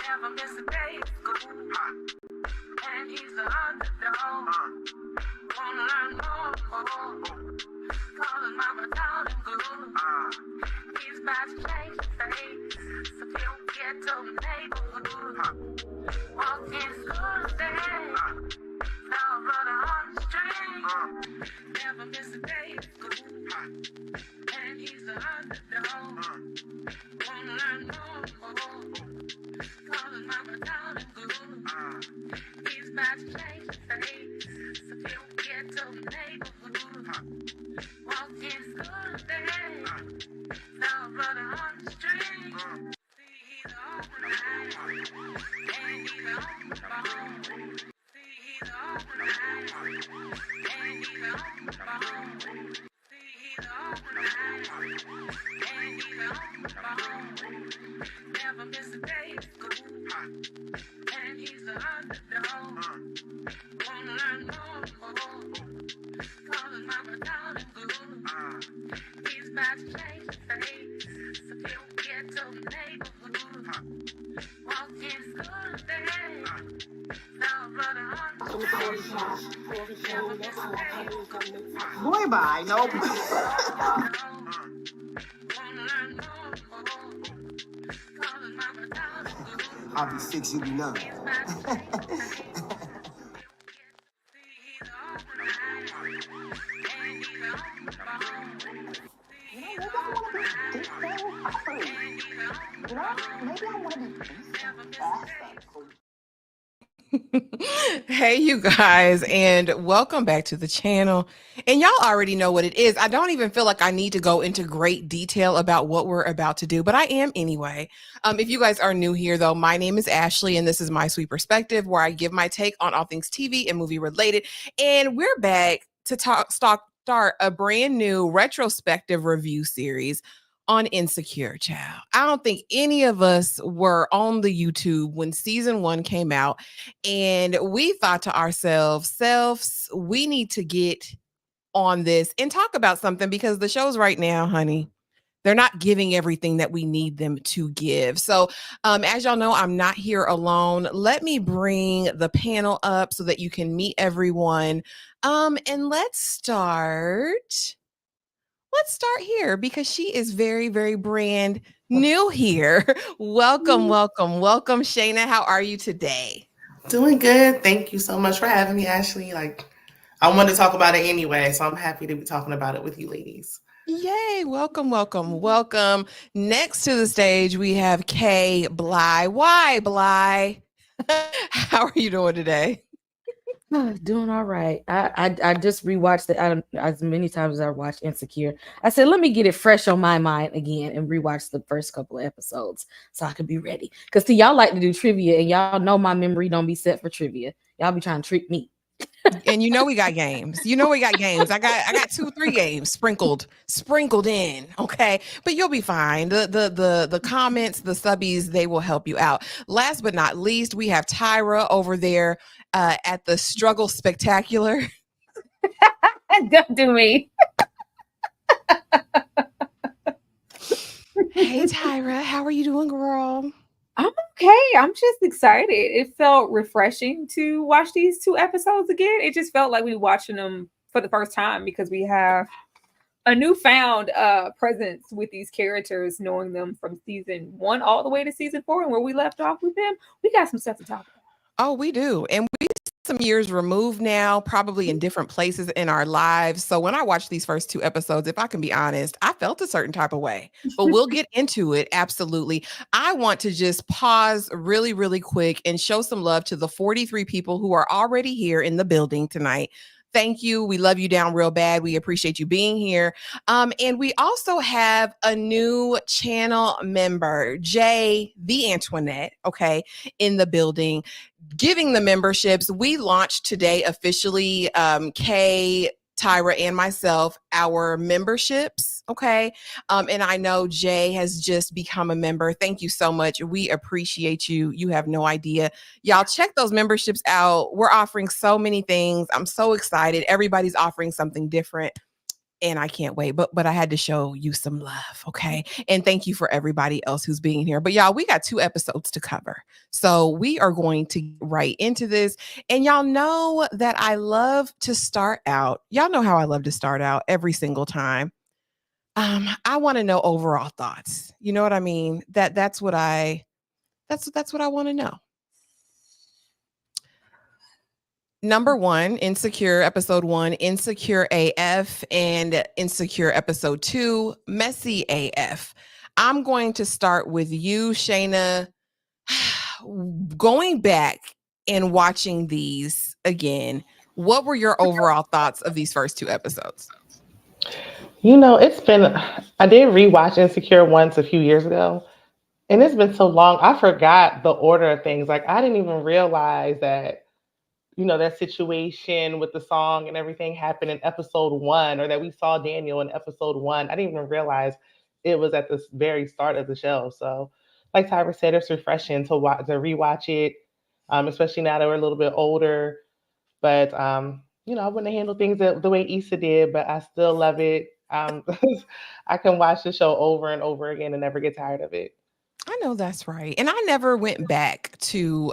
Never miss a day at school, and he's the underdog. Wanna learn more, calling mama down and glue. He's about to change his face, so he'll get to the neighborhood. Walk in school today, now brother on the street. Never miss a day at school, and he's the underdog. Wanna learn more, calling mama down and glue. He's about to change his face, so he'll get to the neighborhood. Walk in school today, now brother on the street. See, he's on the line, and he's on the phone. See, he's on the line, and he's on the phone. See, he's on the line, and he's on the phone. Never miss a day at school, and he's the underdog. Wanna learn more, calling mama down and glue. He's about to change his face, so he'll get to the neighborhood. Walk in school today, now brother on the street. Never miss a day. Boy, bye. Nope. Wanna learn more, calling mama down and glue. I'll be 6, you'll be 9. He's about to change his face. He's on the line, and he's on the phone. He's on the line, and he's on the phone. Maybe I want to be Never miss a day. Hey, you guys, and welcome back to the channel. And y'all already know what it is. I don't even feel like I need to go into great detail about what we're about to do, but I am anyway. If you guys are new here, though, my name is Ashley, and this is My Sweet Perspective, where I give my take on all things TV and movie related. And we're back to start a brand new retrospective review series on Insecure, child. I don't think any of us were on the YouTube when season 1 came out, and we thought to ourselves, we need to get on this and talk about something, because the shows right now, honey, they're not giving everything that we need them to give. So as y'all know, I'm not here alone. Let me bring the panel up so that you can meet everyone. And let's start here, because she is very, very brand new here. Welcome, Shayna. How are you today? Doing good. Thank you so much for having me, Ashley. I wanted to talk about it anyway, so I'm happy to be talking about it with you ladies. Yay. Welcome. Next to the stage, we have Kay Bly. Why, Bly? How are you doing today? Doing all right. I just rewatched it as many times as I watched Insecure. I said, let me get it fresh on my mind again and rewatch the first couple of episodes so I could be ready. Because y'all like to do trivia, and y'all know my memory don't be set for trivia. Y'all be trying to trick me. And we got games. I got 2-3 games sprinkled in. Okay, but you'll be fine. The comments, the subbies, they will help you out. Last but not least, we have Tyra over there at the Struggle Spectacular. Don't do me. Hey Tyra, how are you doing, girl? I'm okay. I'm just excited. It felt refreshing to watch these 2 episodes again. It just felt like we were watching them for the first time, because we have a newfound presence with these characters, knowing them from season 1 all the way to season 4, and where we left off with them. We got some stuff to talk about. Oh, we do. And we some years removed now, probably in different places in our lives. So when I watched these first 2 episodes, if I can be honest, I felt a certain type of way, but we'll get into it. Absolutely. I want to just pause really, really quick and show some love to the 43 people who are already here in the building tonight. Thank you. We love you down real bad. We appreciate you being here. And we also have a new channel member, Jay the Antoinette, okay, in the building, giving the memberships. We launched today officially. Kay Tyra and myself our memberships. Okay. And I know Jay has just become a member. Thank you so much. We appreciate you. You have no idea. Y'all check those memberships out. We're offering so many things. I'm so excited. Everybody's offering something different. And I can't wait, but I had to show you some love, okay? And thank you for everybody else who's being here. But y'all, we got 2 episodes to cover. So we are going to get right into this. And y'all know that I love to start out. Y'all know how I love to start out every single time. I want to know overall thoughts. You know what I mean? That's what I want to know. Number 1, Insecure episode 1, Insecure AF, and Insecure episode 2, Messy AF. I'm going to start with you, Shayna. Going back and watching these again, what were your overall thoughts of these first 2 episodes? You know, I did rewatch Insecure once a few years ago, and it's been so long, I forgot the order of things. Like, I didn't even realize that, you know, that situation with the song and everything happened in episode 1, or that we saw Daniel in episode 1. I didn't even realize it was at the very start of the show. So, like Tyra said, it's refreshing to rewatch it, especially now that we're a little bit older. But you know, I wouldn't have handled things the way Issa did, but I still love it. I can watch the show over and over again and never get tired of it. I know that's right. And I never went back to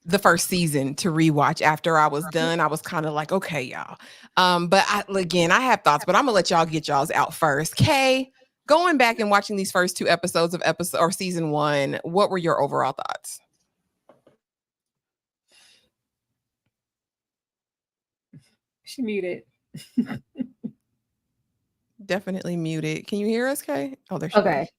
the first season to rewatch after I was done. I was kind of like, okay, y'all. But again, I have thoughts, but I'm gonna let y'all get y'all's out first. Kay, going back and watching these first 2 episodes of season 1, what were your overall thoughts? She muted. Definitely muted. Can you hear us, Kay? Oh, there she Okay.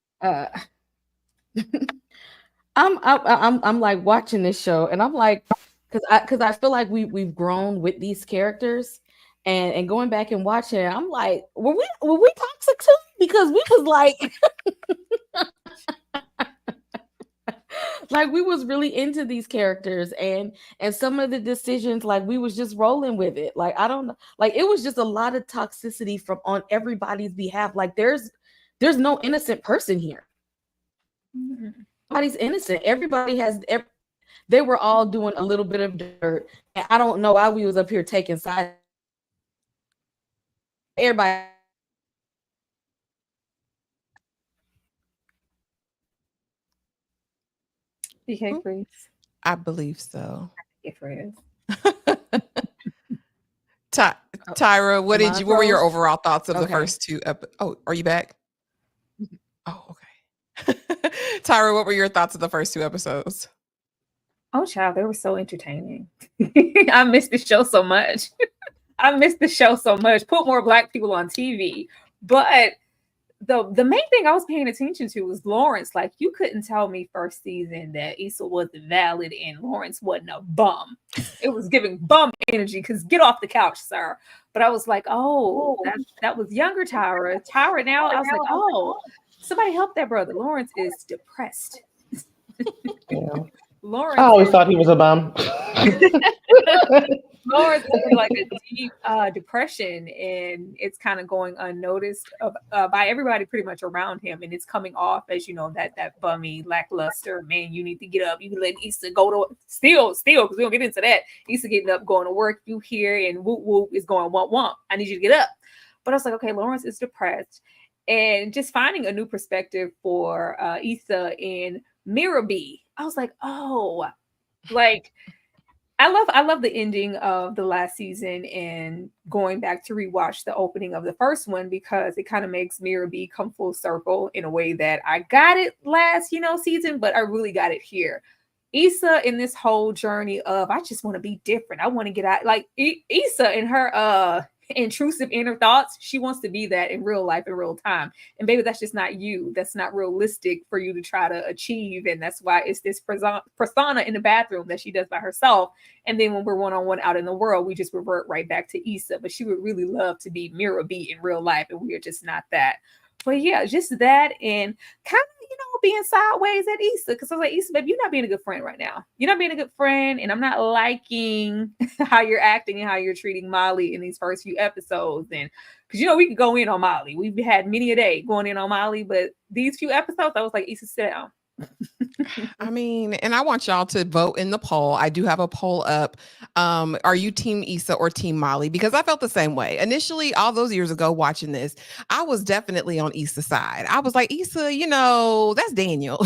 I'm like watching this show, and I'm like, because I feel like we've grown with these characters, and going back and watching it, I'm like, were we toxic too? Because we was like, like we was really into these characters, and some of the decisions, like we was just rolling with it. Like, I don't know, like it was just a lot of toxicity from on everybody's behalf. Like there's no innocent person here. Everybody's innocent. They were all doing a little bit of dirt. And I don't know why we was up here taking sides. Everybody. BK freeze. I believe so. BK freeze. Tyra, what were your overall thoughts of the Okay. first 2 Oh, are you back? Oh, okay. Tyra, what were your thoughts of the first 2 episodes? Oh, child, they were so entertaining. I missed the show so much. Put more Black people on TV. But the main thing I was paying attention to was Lawrence. Like, you couldn't tell me first season that Issa wasn't valid and Lawrence wasn't a bum. It was giving bum energy, because get off the couch, sir. But I was like, oh, that was younger Tyra. Tyra now, I was like, oh, somebody help that brother. Lawrence is depressed. Yeah. Lawrence, I always thought he was a bum. Lawrence is in like a deep depression, and it's kind of going unnoticed by everybody pretty much around him, and it's coming off as, you know, that bummy, lackluster man. You need to get up. You let Issa go to still because we don't get into that. Issa getting up, going to work. You here, and whoop whoop is going womp womp. I need you to get up. But I was like, okay, Lawrence is depressed, and just finding a new perspective for Issa and Mira B. I was like, oh, like I love the ending of the last season, and going back to rewatch the opening of the first one, because it kind of makes Mira B come full circle in a way that I got it last, season, but I really got it here. Issa in this whole journey of, I just want to be different. I want to get out, like Issa in her intrusive inner thoughts. She wants to be that in real life, in real time. And baby, that's just not you. That's not realistic for you to try to achieve. And that's why it's this persona in the bathroom that she does by herself. And then when we're one-on-one out in the world, we just revert right back to Issa. But she would really love to be Mira B in real life, and we are just not that. But yeah, just that, and kind of, being sideways at Issa. Because I was like, Issa, baby, you're not being a good friend right now. You're not being a good friend. And I'm not liking how you're acting and how you're treating Molly in these first few episodes. And because, we could go in on Molly. We've had many a day going in on Molly. But these few episodes, I was like, Issa, sit down. I mean, and I want y'all to vote in the poll. I do have a poll up. Are you team Issa or team Molly? Because I felt the same way. Initially, all those years ago watching this, I was definitely on Issa's side. I was like, Issa, that's Daniel.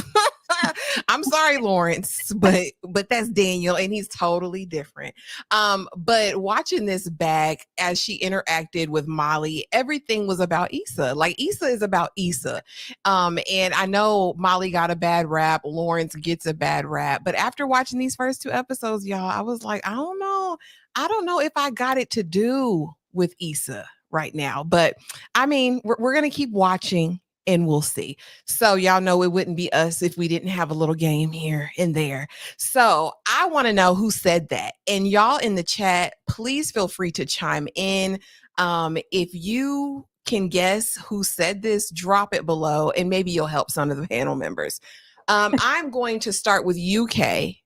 I'm sorry, Lawrence, but that's Daniel, and he's totally different. But watching this back as she interacted with Molly, everything was about Issa. Like, Issa is about Issa. And I know Molly got a bad rap, Lawrence gets a bad rap, but after watching these first 2 episodes, y'all, I was like, I don't know if I got it to do with Issa right now. But I mean, we're gonna keep watching and we'll see. So y'all know it wouldn't be us if we didn't have a little game here and there. So I want to know who said that. And y'all in the chat, please feel free to chime in. If you can guess who said this, drop it below and maybe you'll help some of the panel members. I'm going to start with UK.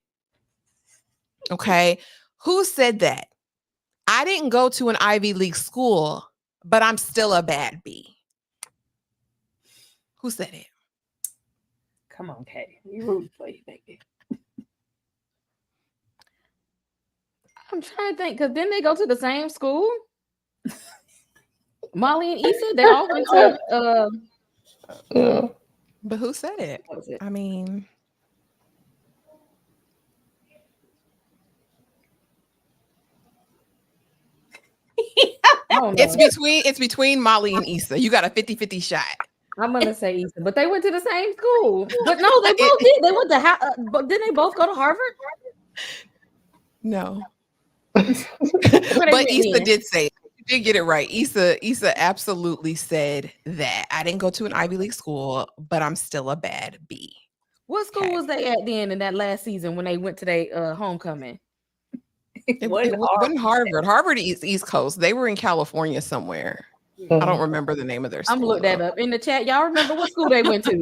Okay. Who said that? I didn't go to an Ivy League school, but I'm still a bad B. Who said it? Come on, Kay. We rooting for you, baby. I'm trying to think, because didn't they go to the same school? Molly and Issa, they all went to But who said it? what was it? I mean, I don't know. it's between Molly and Issa. You got a 50-50 shot. I'm gonna say Issa, but they went to the same school. But no, they both did. They went to but didn't they both go to Harvard? No. Where they But went Issa then? did say it. You did get it right. Issa absolutely said that. I didn't go to an Ivy League school, but I'm still a bad B. What school Okay. was they at then in that last season when they went to their homecoming? It wasn't Harvard. Harvard is East Coast. They were in California somewhere. I don't remember the name of their school. I'm look that up in the chat. Y'all remember what school they went to?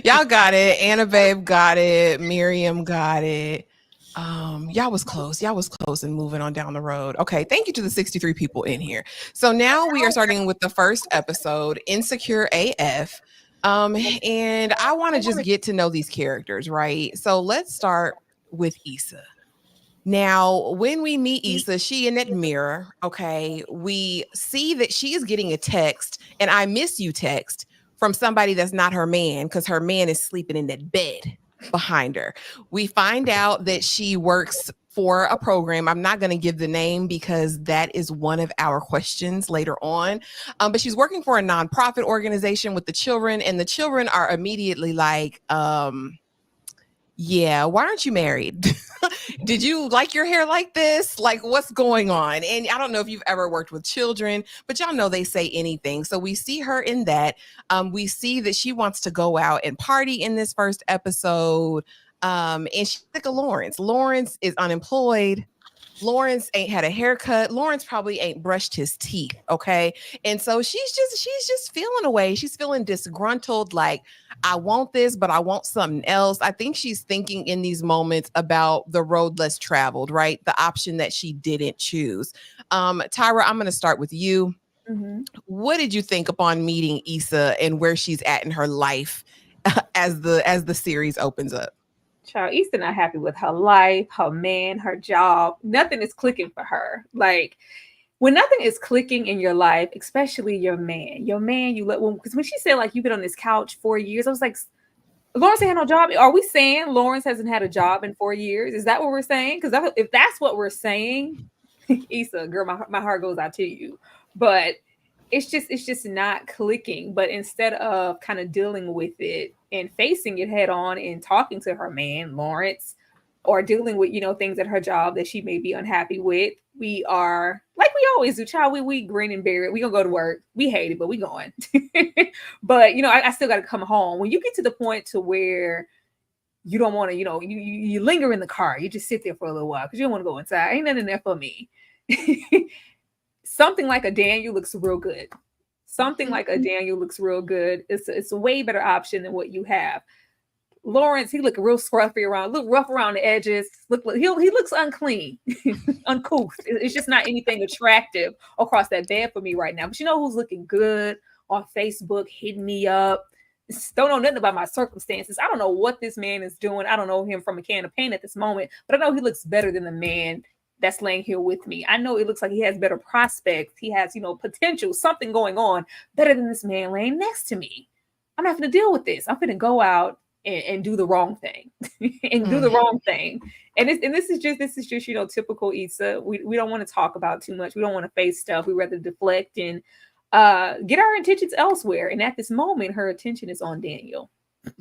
Y'all got it. Anna Babe got it. Miriam got it. Y'all was close. And moving on down the road. Okay, thank you to the 63 people in here. So now we are starting with the first episode, Insecure AF. And I want to just get to know these characters, right? So let's start with Issa. Now, when we meet Issa, she in that mirror, okay, we see that she is getting a text, and I miss you text from somebody that's not her man, because her man is sleeping in that bed behind her. We find out that she works for a program. I'm not going to give the name because that is one of our questions later on. But she's working for a nonprofit organization with the children, and the children are immediately like, yeah, why aren't you married? Did you like your hair like this? Like, what's going on? And I don't know if you've ever worked with children, but y'all know they say anything. So we see her in that. We see that she wants to go out and party in this first episode. And she's like a Lawrence. Lawrence is unemployed. Lawrence ain't had a haircut. Lawrence probably ain't brushed his teeth. Okay. And so she's just feeling away. She's feeling disgruntled. Like, I want this, but I want something else. I think she's thinking in these moments about the road less traveled, right? The option that she didn't choose. Tyra, I'm going to start with you. Mm-hmm. What did you think upon meeting Issa and where she's at in her life as the series opens up? Child, Issa not happy with her life, her man, her job. Nothing is clicking for her. Like, when nothing is clicking in your life, especially your man, you let, because when she said, like, you've been on this couch 4 years, I was like, Lawrence ain't had no job. Are we saying Lawrence hasn't had a job in 4 years? Is that what we're saying? Because if that's what we're saying, Issa, girl, my heart goes out to you. But it's just not clicking. But instead of kind of dealing with it and facing it head on and talking to her man, Lawrence, or dealing with, things at her job that she may be unhappy with, we are, like we always do, child, we grin and bear it. We gonna go to work. We hate it, but we going. But, I still got to come home. When you get to the point to where you don't want to, you linger in the car, you just sit there for a little while because you don't want to go inside. Ain't nothing there for me. Something like a Daniel looks real good. Something like a Daniel looks real good. It's a way better option than what you have. Lawrence, he look real scruffy around, look rough around the edges. He looks unclean, uncouth. It's just not anything attractive across that bed for me right now. But you know who's looking good on Facebook, hitting me up. Don't know nothing about my circumstances. I don't know what this man is doing. I don't know him from a can of paint at this moment, but I know he looks better than the man that's laying here with me. I know it looks like he has better prospects. He has, potential, something going on better than this man laying next to me. I'm not going to deal with this. I'm going to go out and do the wrong thing and do the wrong thing. And this is just, typical Issa. We don't want to talk about too much. We don't want to face stuff. We rather deflect and get our intentions elsewhere. And at this moment, her attention is on Daniel.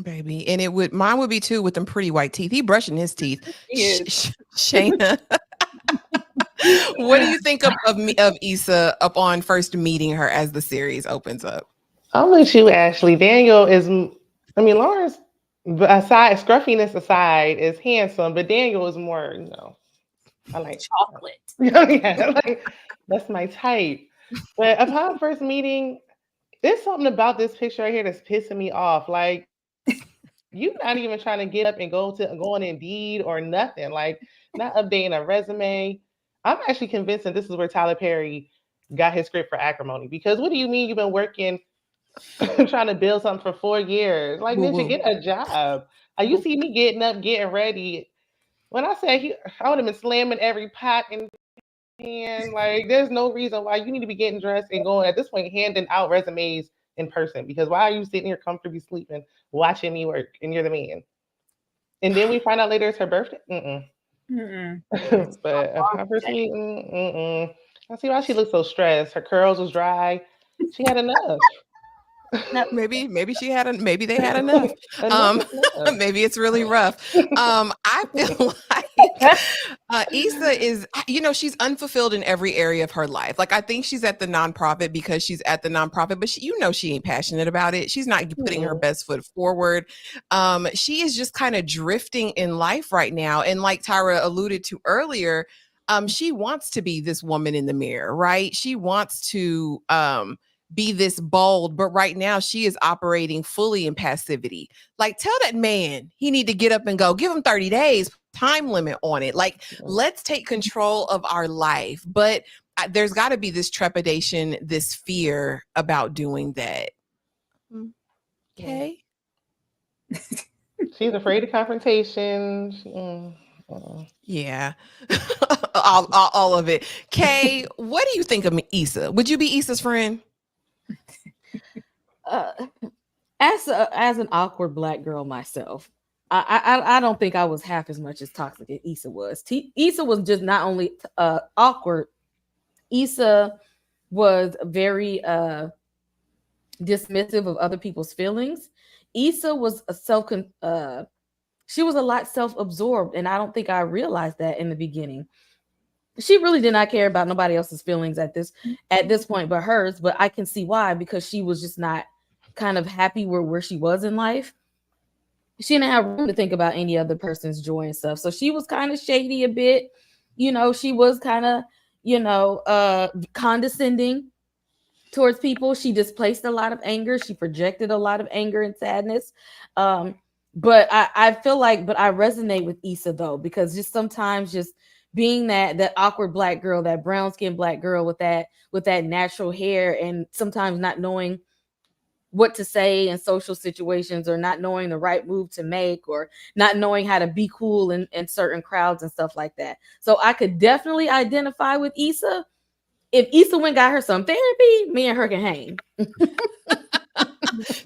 Baby. And mine would be too with them pretty white teeth. He brushing his teeth. Shayna. What do you think of Issa upon first meeting her as the series opens up? I'm with you, Ashley. Daniel Lawrence, scruffiness aside, is handsome, but Daniel is more, I like chocolate. Yeah, that's my type. But upon first meeting, there's something about this picture right here that's pissing me off. Like, you're not even trying to get up and go on Indeed or nothing. Like, not updating a resume. I'm actually convinced that this is where Tyler Perry got his script for Acrimony. Because what do you mean you've been working trying to build something for 4 years? Like, did you get a job? You see me getting up, getting ready. When I say I would have been slamming every pot and pan. Like, there's no reason why you need to be getting dressed and going at this point handing out resumes in person. Because why are you sitting here comfortably sleeping, watching me work, and you're the man? And then we find out later it's her birthday. But upon first meeting, I see why she looks so stressed. Her curls was dry. She had enough. Maybe maybe they had enough. Maybe it's really rough. I feel like Issa is, she's unfulfilled in every area of her life. Like, I think she's at the nonprofit because she's at the nonprofit, but she ain't passionate about it. She's not putting her best foot forward. She is just kind of drifting in life right now. And like Tyra alluded to earlier, she wants to be this woman in the mirror, right? She wants to be this bold, but right now she is operating fully in passivity. Like, tell that man he need to get up and go. Give him 30 days, time limit on it. Like, let's take control of our life. But there's got to be this trepidation, this fear about doing that. Okay. She's afraid of confrontation. Yeah. all of it. Kay, what do you think of Issa? Would you be Issa's friend? As an awkward Black girl myself, I don't think I was half as much as toxic as Issa was. Issa was just not only awkward. Issa was very dismissive of other people's feelings. Issa was she was a lot self-absorbed, and I don't think I realized that in the beginning. She really did not care about nobody else's feelings at this point but hers. But I can see why, because she was just not kind of happy where she was in life. She didn't have room to think about any other person's joy and stuff. So she was kind of shady a bit. She was kind of, condescending towards people. She displaced a lot of anger. She projected a lot of anger and sadness. But I feel like, I resonate with Issa though, because just sometimes just being that awkward Black girl, that brown skinned Black girl with that natural hair, and sometimes not knowing what to say in social situations, or not knowing the right move to make, or not knowing how to be cool in certain crowds and stuff like that. So I could definitely identify with Issa. If Issa went got her some therapy, me and her can hang.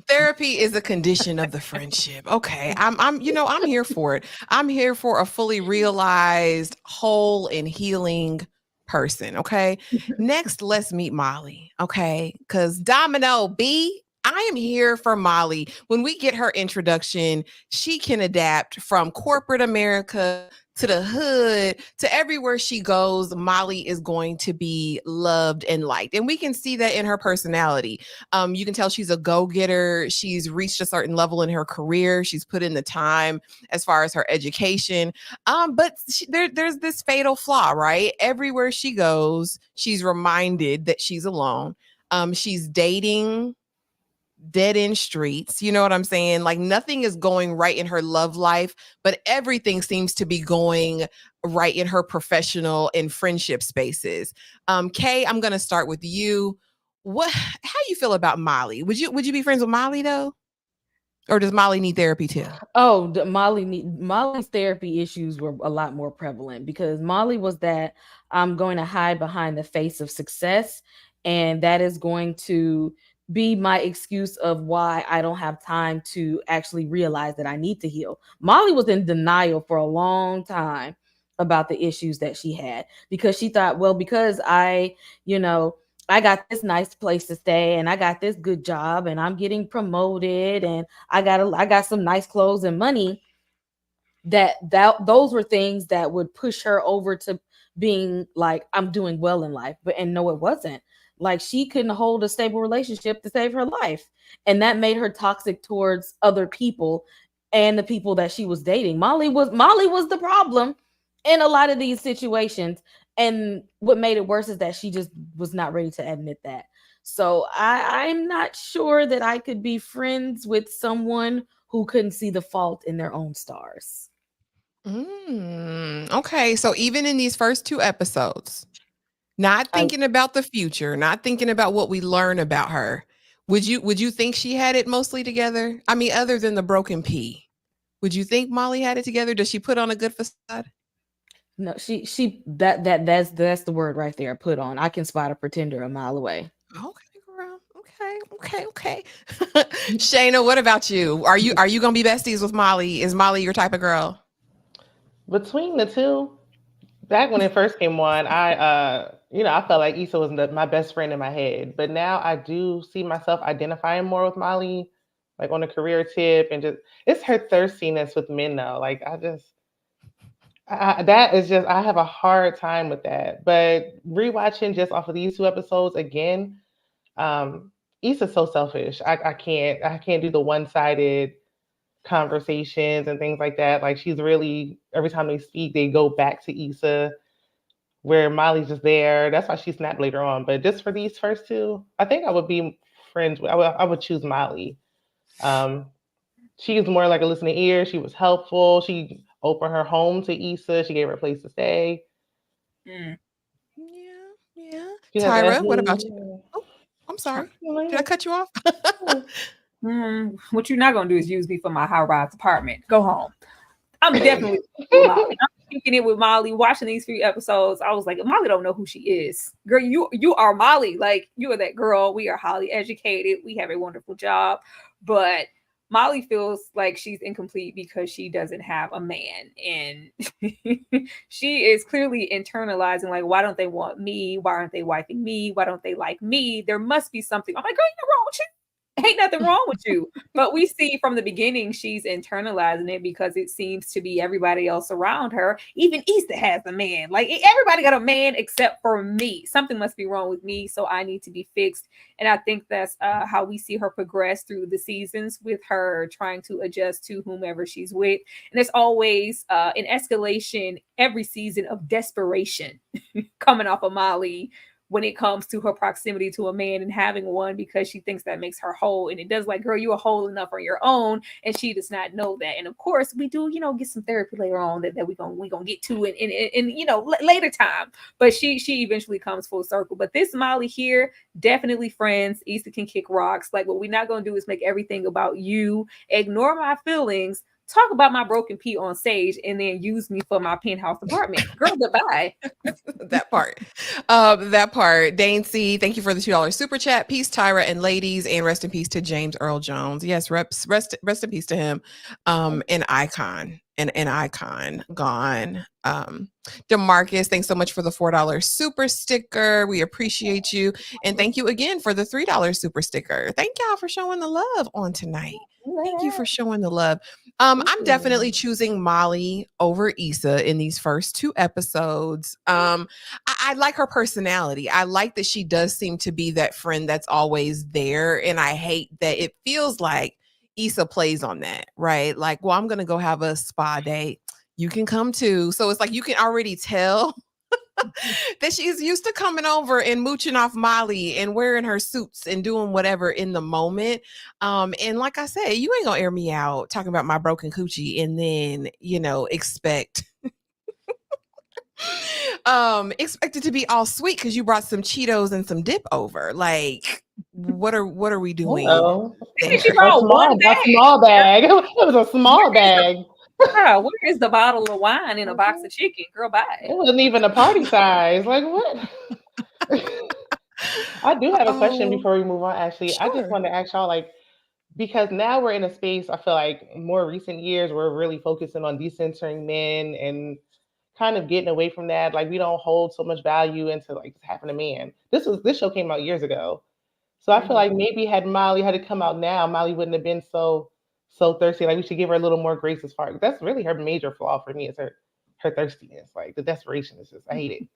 Therapy is a condition of the friendship. Okay. I'm here for it. I'm here for a fully realized, whole and healing person. Okay. Next, let's meet Molly. Okay. Because Domino B, I am here for Molly. When we get her introduction, she can adapt from corporate America to the hood, to everywhere she goes. Molly is going to be loved and liked. And we can see that in her personality. You can tell she's a go-getter. She's reached a certain level in her career. She's put in the time as far as her education. But there's this fatal flaw, right? Everywhere she goes, she's reminded that she's alone. She's dating dead end streets. You know what I'm saying? Like nothing is going right in her love life, but everything seems to be going right in her professional and friendship spaces. Kay, I'm gonna start with you. How you feel about Molly? Would you be friends with Molly though? Or does Molly need therapy too? Oh, Molly's therapy issues were a lot more prevalent because Molly was that I'm going to hide behind the face of success, and that is going to be my excuse of why I don't have time to actually realize that I need to heal. Molly was in denial for a long time about the issues that she had because she thought, well, because I got this nice place to stay and I got this good job and I'm getting promoted and I got some nice clothes and money, that those were things that would push her over to being like, I'm doing well in life. But and no, it wasn't. Like she couldn't hold a stable relationship to save her life. And that made her toxic towards other people and the people that she was dating. Molly was the problem in a lot of these situations. And what made it worse is that she just was not ready to admit that. So I'm not sure that I could be friends with someone who couldn't see the fault in their own stars. Okay, so even in these first 2 episodes, not I thinking about the future, not thinking about what we learn about her, would you think she had it mostly together? I mean, other than the broken P, would you think Molly had it together? Does she put on a good facade? No, that's the word right there. Put on. I can spot a pretender a mile away. Okay, girl. Okay. Shayna, what about you? Are you gonna be besties with Molly? Is Molly your type of girl? Between the two, back when it first came on, I felt like Issa was my best friend in my head. But now I do see myself identifying more with Molly, like on a career tip, and just it's her thirstiness with men though. Like that is just I have a hard time with that. But rewatching just off of these 2 episodes again, Issa's so selfish. I can't do the one-sided conversations and things like that. Like she's really every time they speak, they go back to Issa, where Molly's just there. That's why she snapped later on. But just for these first 2, I think I would be friends with. I would choose Molly. Um, she was more like a listening ear. She was helpful. She opened her home to Issa. She gave her a place to stay. Mm. Yeah. She has that. Tyra, what about you? Oh, I'm sorry. Did I cut you off? What you're not gonna do is use me for my high-rise apartment. Go home. I'm definitely I'm thinking it with Molly. Watching these 3 episodes, I was like, Molly don't know who she is. Girl, you are Molly. Like you are that girl. We are highly educated. We have a wonderful job, but Molly feels like she's incomplete because she doesn't have a man, and she is clearly internalizing like, why don't they want me? Why aren't they wifing me? Why don't they like me? There must be something. I'm like, girl, you're wrong with you. Ain't nothing wrong with you. But we see from the beginning she's internalizing it because it seems to be everybody else around her. Even Issa has a man. Like everybody got a man except for me. Something must be wrong with me, so I need to be fixed. And I think that's how we see her progress through the seasons, with her trying to adjust to whomever she's with. And there's always an escalation every season of desperation coming off of Molly when it comes to her proximity to a man and having one, because she thinks that makes her whole. And it does. Like, girl, you are whole enough on your own. And she does not know that. And of course we do, get some therapy later on that we gonna get to in later time. But she eventually comes full circle. But this Molly here, definitely friends. Issa can kick rocks. Like, what we're not gonna do is make everything about you. Ignore my feelings. Talk about my broken P on stage and then use me for my penthouse apartment. Girl, goodbye. That part. Dane C, thank you for the $2 super chat. Peace, Tyra and ladies, and rest in peace to James Earl Jones. Yes, rest in peace to him. An icon. An icon gone. Demarcus, thanks so much for the $4 super sticker. We appreciate you. And thank you again for the $3 super sticker. Thank y'all for showing the love on tonight. Thank you for showing the love. I'm definitely choosing Molly over Issa in these first 2 episodes. I like her personality. I like that she does seem to be that friend that's always there. And I hate that it feels like Issa plays on that, right? Like, well, I'm going to go have a spa date. You can come too. So it's like you can already tell that she's used to coming over and mooching off Molly and wearing her suits and doing whatever in the moment. And like I said, you ain't gonna air me out talking about my broken coochie and then, expect expect it to be all sweet because you brought some Cheetos and some dip over. Like, what are we doing? Oh, Maybe a she brought one bag. small bag. It was a small bag. Girl, where is the bottle of wine in a box of chicken? Girl, bye. It wasn't even a party size. Like what? I do have a question before we move on. Actually, I just Sure. wanted to ask y'all, like, because now we're in a space. I feel like more recent years we're really focusing on decentering men and kind of getting away from that. Like we don't hold so much value into like having a man. This show came out years ago. So I feel like maybe had Molly had to come out now, Molly wouldn't have been so thirsty. Like we should give her a little more grace as far. That's really her major flaw for me is her thirstiness. Like the desperation is just I hate it.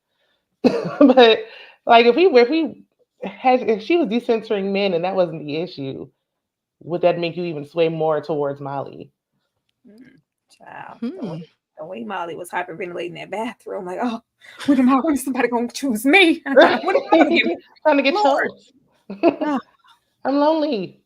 But like if she was decentering men and that wasn't the issue, would that make you even sway more towards Molly? Child. The way Molly was hyperventilating in that bathroom, like, oh, when am I somebody gonna choose me? When am I gonna get Trying to get Lord. choked. I'm lonely.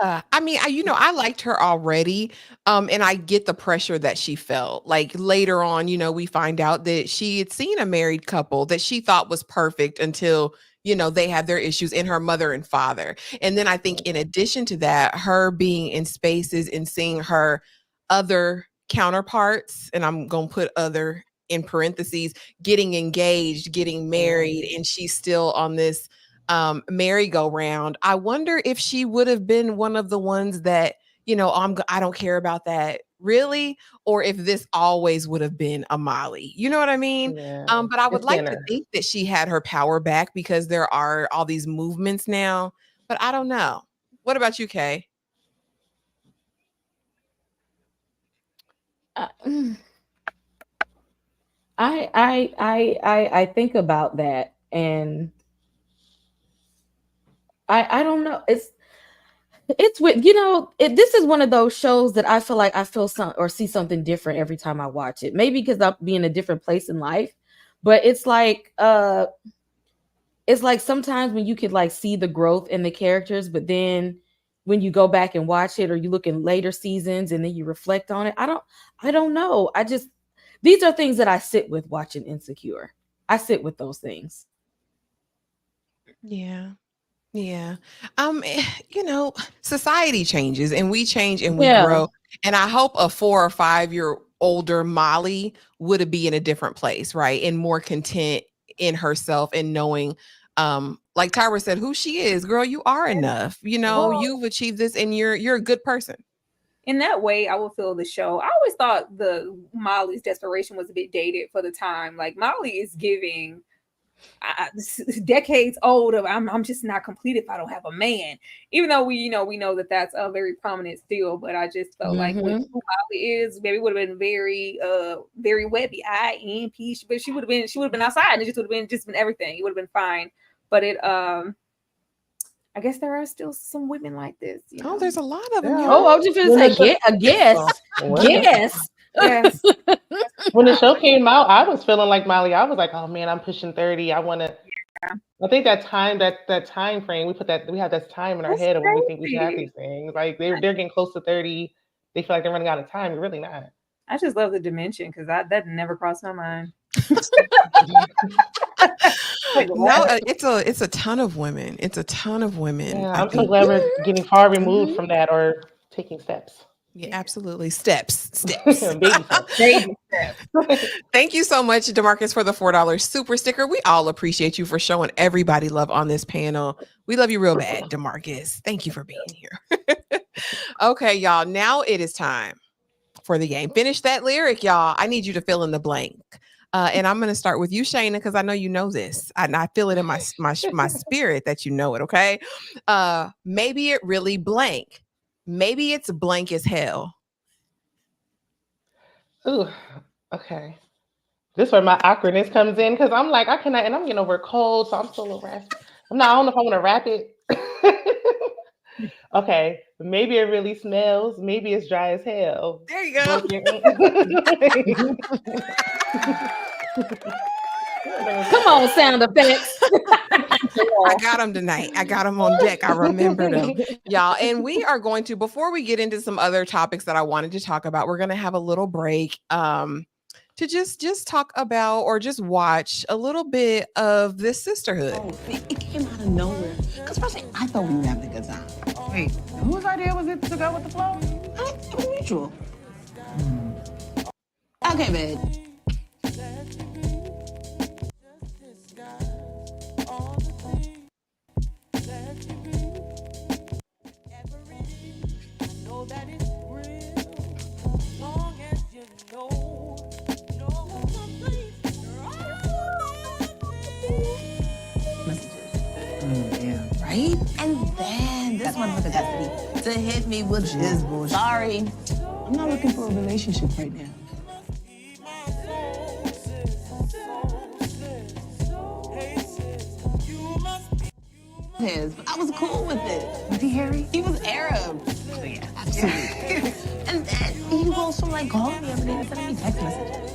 I mean, I liked her already. And I get the pressure that she felt. Like later on, we find out that she had seen a married couple that she thought was perfect until, they had their issues in her mother and father. And then I think in addition to that, her being in spaces and seeing her other counterparts, and I'm going to put other in parentheses, getting engaged, getting married, and she's still on this merry-go-round. I wonder if she would have been one of the ones that, I don't care about that really, or if this always would have been a Molly. You know what I mean? Yeah, But I would it's like inner. to think that she had her power back because there are all these movements now, but I don't know. What about you, Kay? I think about that and I don't know. It's with this is one of those shows that I feel like I feel some or see something different every time I watch it. Maybe because I'll be in a different place in life, but it's like sometimes when you could like see the growth in the characters, but then when you go back and watch it or you look in later seasons and then you reflect on it, I don't know. These are things that I sit with watching Insecure. I sit with those things. Yeah. Yeah. Society changes and we change and we grow. And I hope a 4 or 5 year older Molly would be in a different place, right? And more content in herself and knowing, like Tyra said, who she is. Girl, you are enough. You've achieved this and you're a good person. In that way, I will feel the show. I always thought the Molly's desperation was a bit dated for the time. Like Molly is giving decades old of I'm just not complete if I don't have a man, even though we know that that's a very prominent still, but I just felt like what Molly is, maybe would have been very very webby INP, but she would have been outside and it just would have been everything. It would have been fine, but it I guess there are still some women like this. Oh, there's a lot of them. Yeah. Oh, I was just gonna say, guess. Yes. When the show came out, I was feeling like Molly. I was like, oh man, I'm pushing 30. I want to. I think that time frame, we have that time in our head of when we think we should have these things. Like they're getting close to 30. They feel like they're running out of time. You're really not. I just love the dimension because that never crossed my mind. No, it's a ton of women. It's a ton of women. Yeah, I'm so glad we're getting far removed from that or taking steps. Yeah, absolutely. Steps. Baby steps. Baby steps. Thank you so much, DeMarcus, for the $4 super sticker. We all appreciate you for showing everybody love on this panel. We love you real bad, DeMarcus. Thank you for being here. Okay, y'all. Now it is time for the game. Finish that lyric, y'all. I need you to fill in the blank. And I'm going to start with you, Shayna, because I know you know this. I feel it in my spirit that you know it, okay? Maybe it really blank. Maybe it's blank as hell. Ooh, okay. This is where my awkwardness comes in because I'm like, I cannot, and I'm getting over a cold, so I'm still a little raspy. I don't know if I want to wrap it. Okay, maybe it really smells. Maybe it's dry as hell. There you go. Come on, sound effects. I got them tonight. I got them on deck. I remembered them, y'all. And we are going to, before we get into some other topics that I wanted to talk about, we're going to have a little break to just talk about or just watch a little bit of this sisterhood. Oh, it came out of nowhere. Because first I thought we were having a good time. Wait, whose idea was it to go with the flow? It was mutual. Okay, man. Right? And then this motherfucker got to hit me with his bullshit. Sorry. I'm not looking for a relationship right now. But I was cool with it. Was he hairy? He was Arab. Oh, yeah, absolutely. And then he goes from like calling me every day to sending me text messages.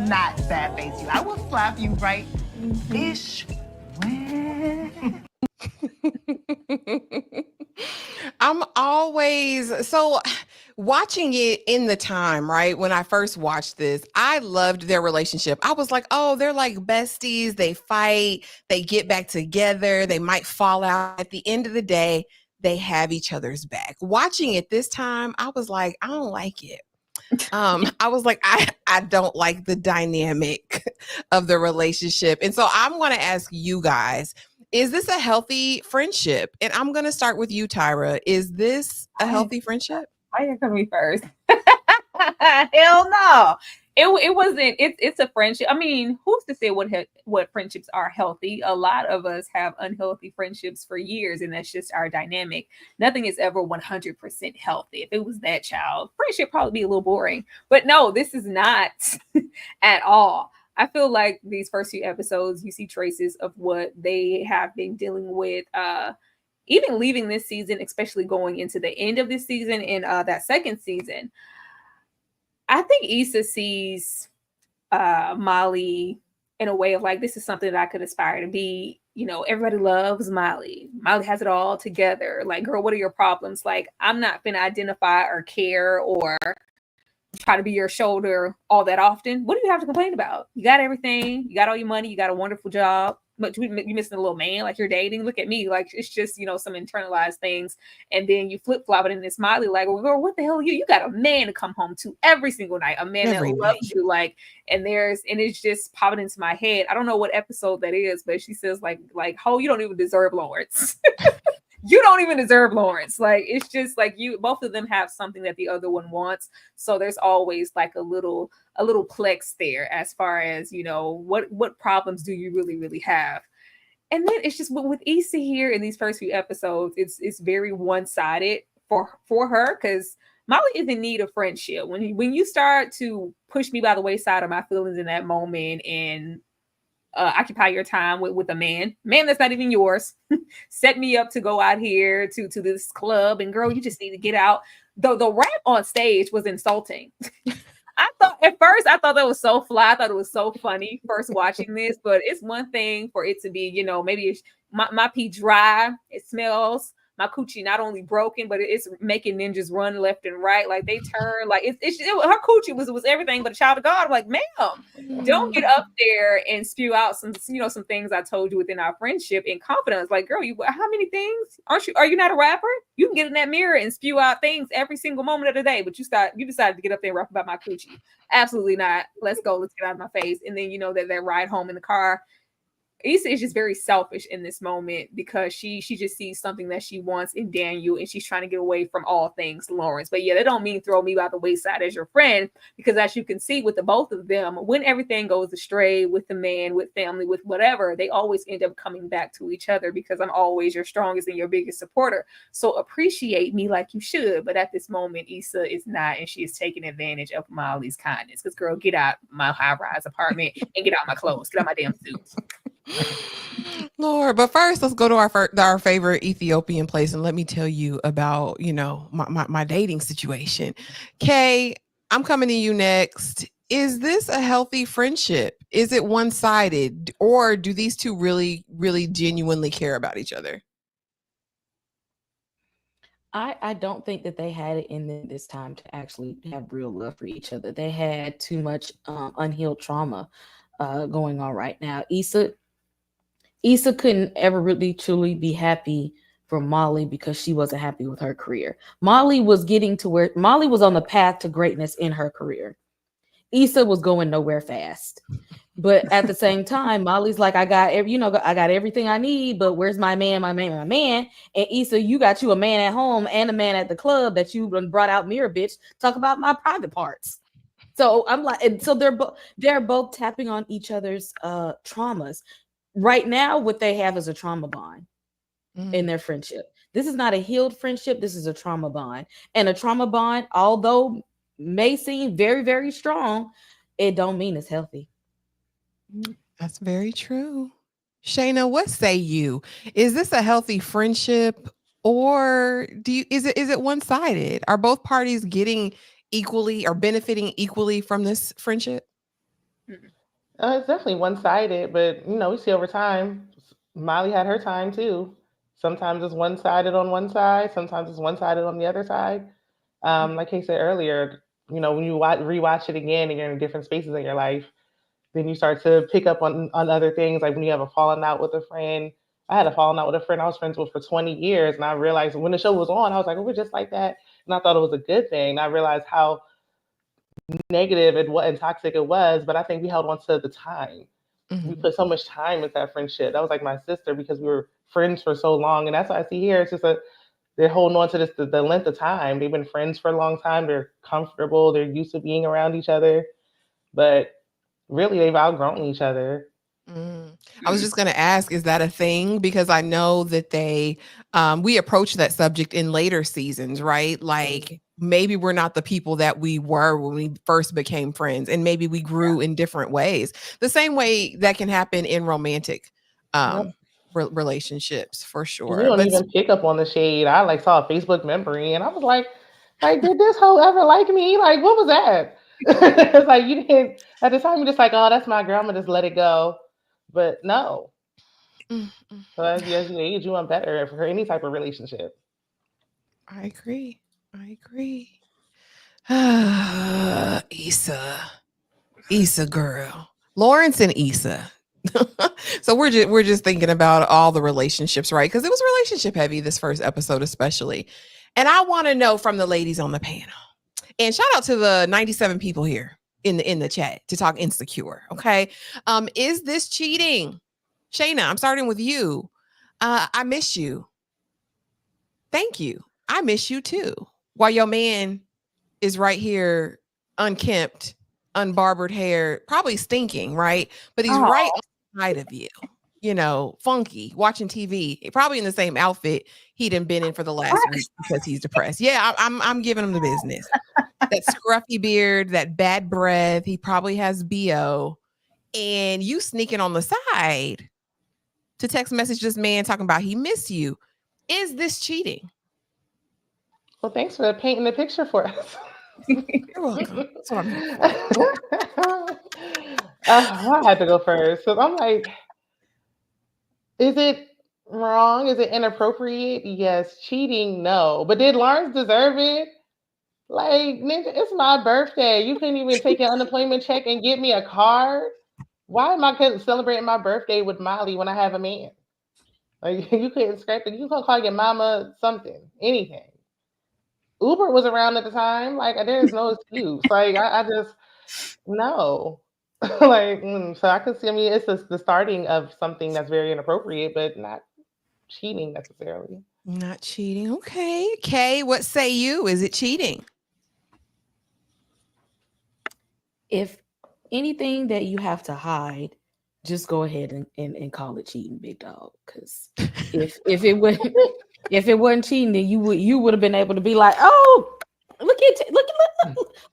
Not sad face you. I will slap you right. Ish. I'm always so watching it in the time, right? When I first watched this, I loved their relationship. I was like, oh, they're like besties. They fight, they get back together, they might fall out. At the end of the day, they have each other's back. Watching it this time, I was like, I don't like it. I was like, I don't like the dynamic of the relationship. And so I'm going to ask you guys, is this a healthy friendship? And I'm going to start with you, Tyra. Is this a healthy friendship? Why you come to me first? Hell no. It wasn't. It's a friendship. I mean, who's to say what friendships are healthy? A lot of us have unhealthy friendships for years, and that's just our dynamic. Nothing is ever 100% healthy. If it was that, child, friendship probably be a little boring. But no, this is not at all. I feel like these first few episodes, you see traces of what they have been dealing with. Even leaving this season, especially going into the end of this season and that second season. I think Issa sees Molly in a way of like, this is something that I could aspire to be. You know, everybody loves Molly. Molly has it all together. Like, girl, what are your problems? Like, I'm not going to identify or care or try to be your shoulder all that often. What do you have to complain about? You got everything. You got all your money. You got a wonderful job. But you missing a little man, like you're dating. Look at me, like it's just, you know, some internalized things. And then you flip flop it in this Molly, like, well, girl, what the hell are you? You got a man to come home to every single night, a man that loves you, like. And it's just popping into my head. I don't know what episode that is, but she says like, oh, you don't even deserve Lawrence. You don't even deserve Lawrence. Like, it's just like both of them have something that the other one wants. So there's always like a little plex there as far as, you know, what problems do you really, really have? And then it's just with Issa here in these first few episodes, it's very one-sided for her, because Molly is in need of friendship. When you start to push me by the wayside of my feelings in that moment and occupy your time with a man that's not even yours, set me up to go out here to this club, and girl, you just need to get out. The rap on stage was insulting. At first I thought that was so fly. I thought it was so funny first watching this, but it's one thing for it to be, you know, maybe it's my pee dry, it smells, my coochie not only broken, but it's making ninjas run left and right. Like they turn, like her coochie was everything but a child of God. I'm like, ma'am, don't get up there and spew out some things I told you within our friendship in confidence. Like, girl, how many things are you not a rapper? You can get in that mirror and spew out things every single moment of the day, but you decided to get up there and rap about my coochie. Absolutely not. Let's go. Let's get out of my face. And then, you know, that ride home in the car. Issa is just very selfish in this moment because she just sees something that she wants in Daniel, and she's trying to get away from all things Lawrence. But yeah, that don't mean throw me by the wayside as your friend, because as you can see with the both of them, when everything goes astray with the man, with family, with whatever, they always end up coming back to each other because I'm always your strongest and your biggest supporter. So appreciate me like you should. But at this moment, Issa is not, and she is taking advantage of Molly's kindness. Because girl, get out my high-rise apartment and get out my clothes. Get out my damn suits. Lord, but first let's go to our favorite Ethiopian place and let me tell you about, my dating situation. Kay, I'm coming to you next. Is this a healthy friendship? Is it one-sided, or do these two really, really genuinely care about each other? I don't think that they had it in them this time to actually have real love for each other. They had too much unhealed trauma going on right now. Issa couldn't ever really truly be happy for Molly because she wasn't happy with her career. Molly was on the path to greatness in her career. Issa was going nowhere fast. But at the same time, Molly's like, I got everything I need, but where's my man, my man, my man? And Issa, you got you a man at home and a man at the club that you brought out mirror, bitch. Talk about my private parts. So I'm like, and so they're both tapping on each other's traumas. Right now, what they have is a trauma bond in their friendship. This is not a healed friendship. This is a trauma bond. And a trauma bond, although may seem very, very strong, it don't mean it's healthy. That's very true. Shayna, what say you? Is this a healthy friendship, or is it one-sided? Are both parties getting equally or benefiting equally from this friendship? It's definitely one-sided, but we see over time, Molly had her time too. Sometimes it's one-sided on one side, sometimes it's one-sided on the other side. Like I said earlier, when you rewatch it again and you're in different spaces in your life, then you start to pick up on other things. Like when you have a falling out with a friend. I had a falling out with a friend I was friends with for 20 years, and I realized when the show was on, I was like, oh, we're just like that, and I thought it was a good thing. And I realized how negative and toxic it was, but I think we held on to the time. We put so much time with that friendship. That was like my sister because we were friends for so long, and that's what I see here. It's just they're holding on to this the length of time. They've been friends for a long time. They're comfortable. They're used to being around each other, but really they've outgrown each other. I was just going to ask, is that a thing? Because I know that we approach that subject in later seasons, right? Like maybe we're not the people that we were when we first became friends, and maybe we grew in different ways. The same way that can happen in romantic relationships, for sure. You don't even pick up on the shade. I saw a Facebook memory, and I was like, did this hoe ever like me? Like, what was that? It's like you didn't at the time. You're just like, oh, that's my girl. I'm gonna just let it go. But no. So as you age, you want better for any type of relationship. I agree. Issa girl, Lawrence and Issa. So we're just thinking about all the relationships, right? Because it was relationship heavy this first episode, especially. And I want to know from the ladies on the panel. And shout out to the 97 people here in the chat to talk insecure. Okay. Is this cheating? Shayna, I'm starting with you. I miss you. Thank you. I miss you too. While your man is right here, unkempt, unbarbered hair, probably stinking, right? But he's right on the side of you, funky, watching TV, probably in the same outfit he'd been in for the last week because he's depressed. Yeah, I'm giving him the business. That scruffy beard, that bad breath, he probably has BO, and you sneaking on the side to text message this man talking about he miss you. Is this cheating? Well, thanks for painting the picture for us. You're welcome. That's what I'm here for. I had to go first. So I'm like, is it wrong? Is it inappropriate? Yes. Cheating? No. But did Lawrence deserve it? Like, nigga, it's my birthday. You couldn't even take your unemployment check and get me a card? Why am I celebrating my birthday with Molly when I have a man? Like, you couldn't scrape it. You couldn't call your mama something, anything. Uber was around at the time. Like, there's no excuse. Like, I just, no. So I could see, it's the starting of something that's very inappropriate, but not cheating necessarily. Not cheating. Okay. Kay, what say you? Is it cheating? If anything that you have to hide, just go ahead and call it cheating, big dog. Because if it wasn't cheating, then you would have been able to be like, oh, look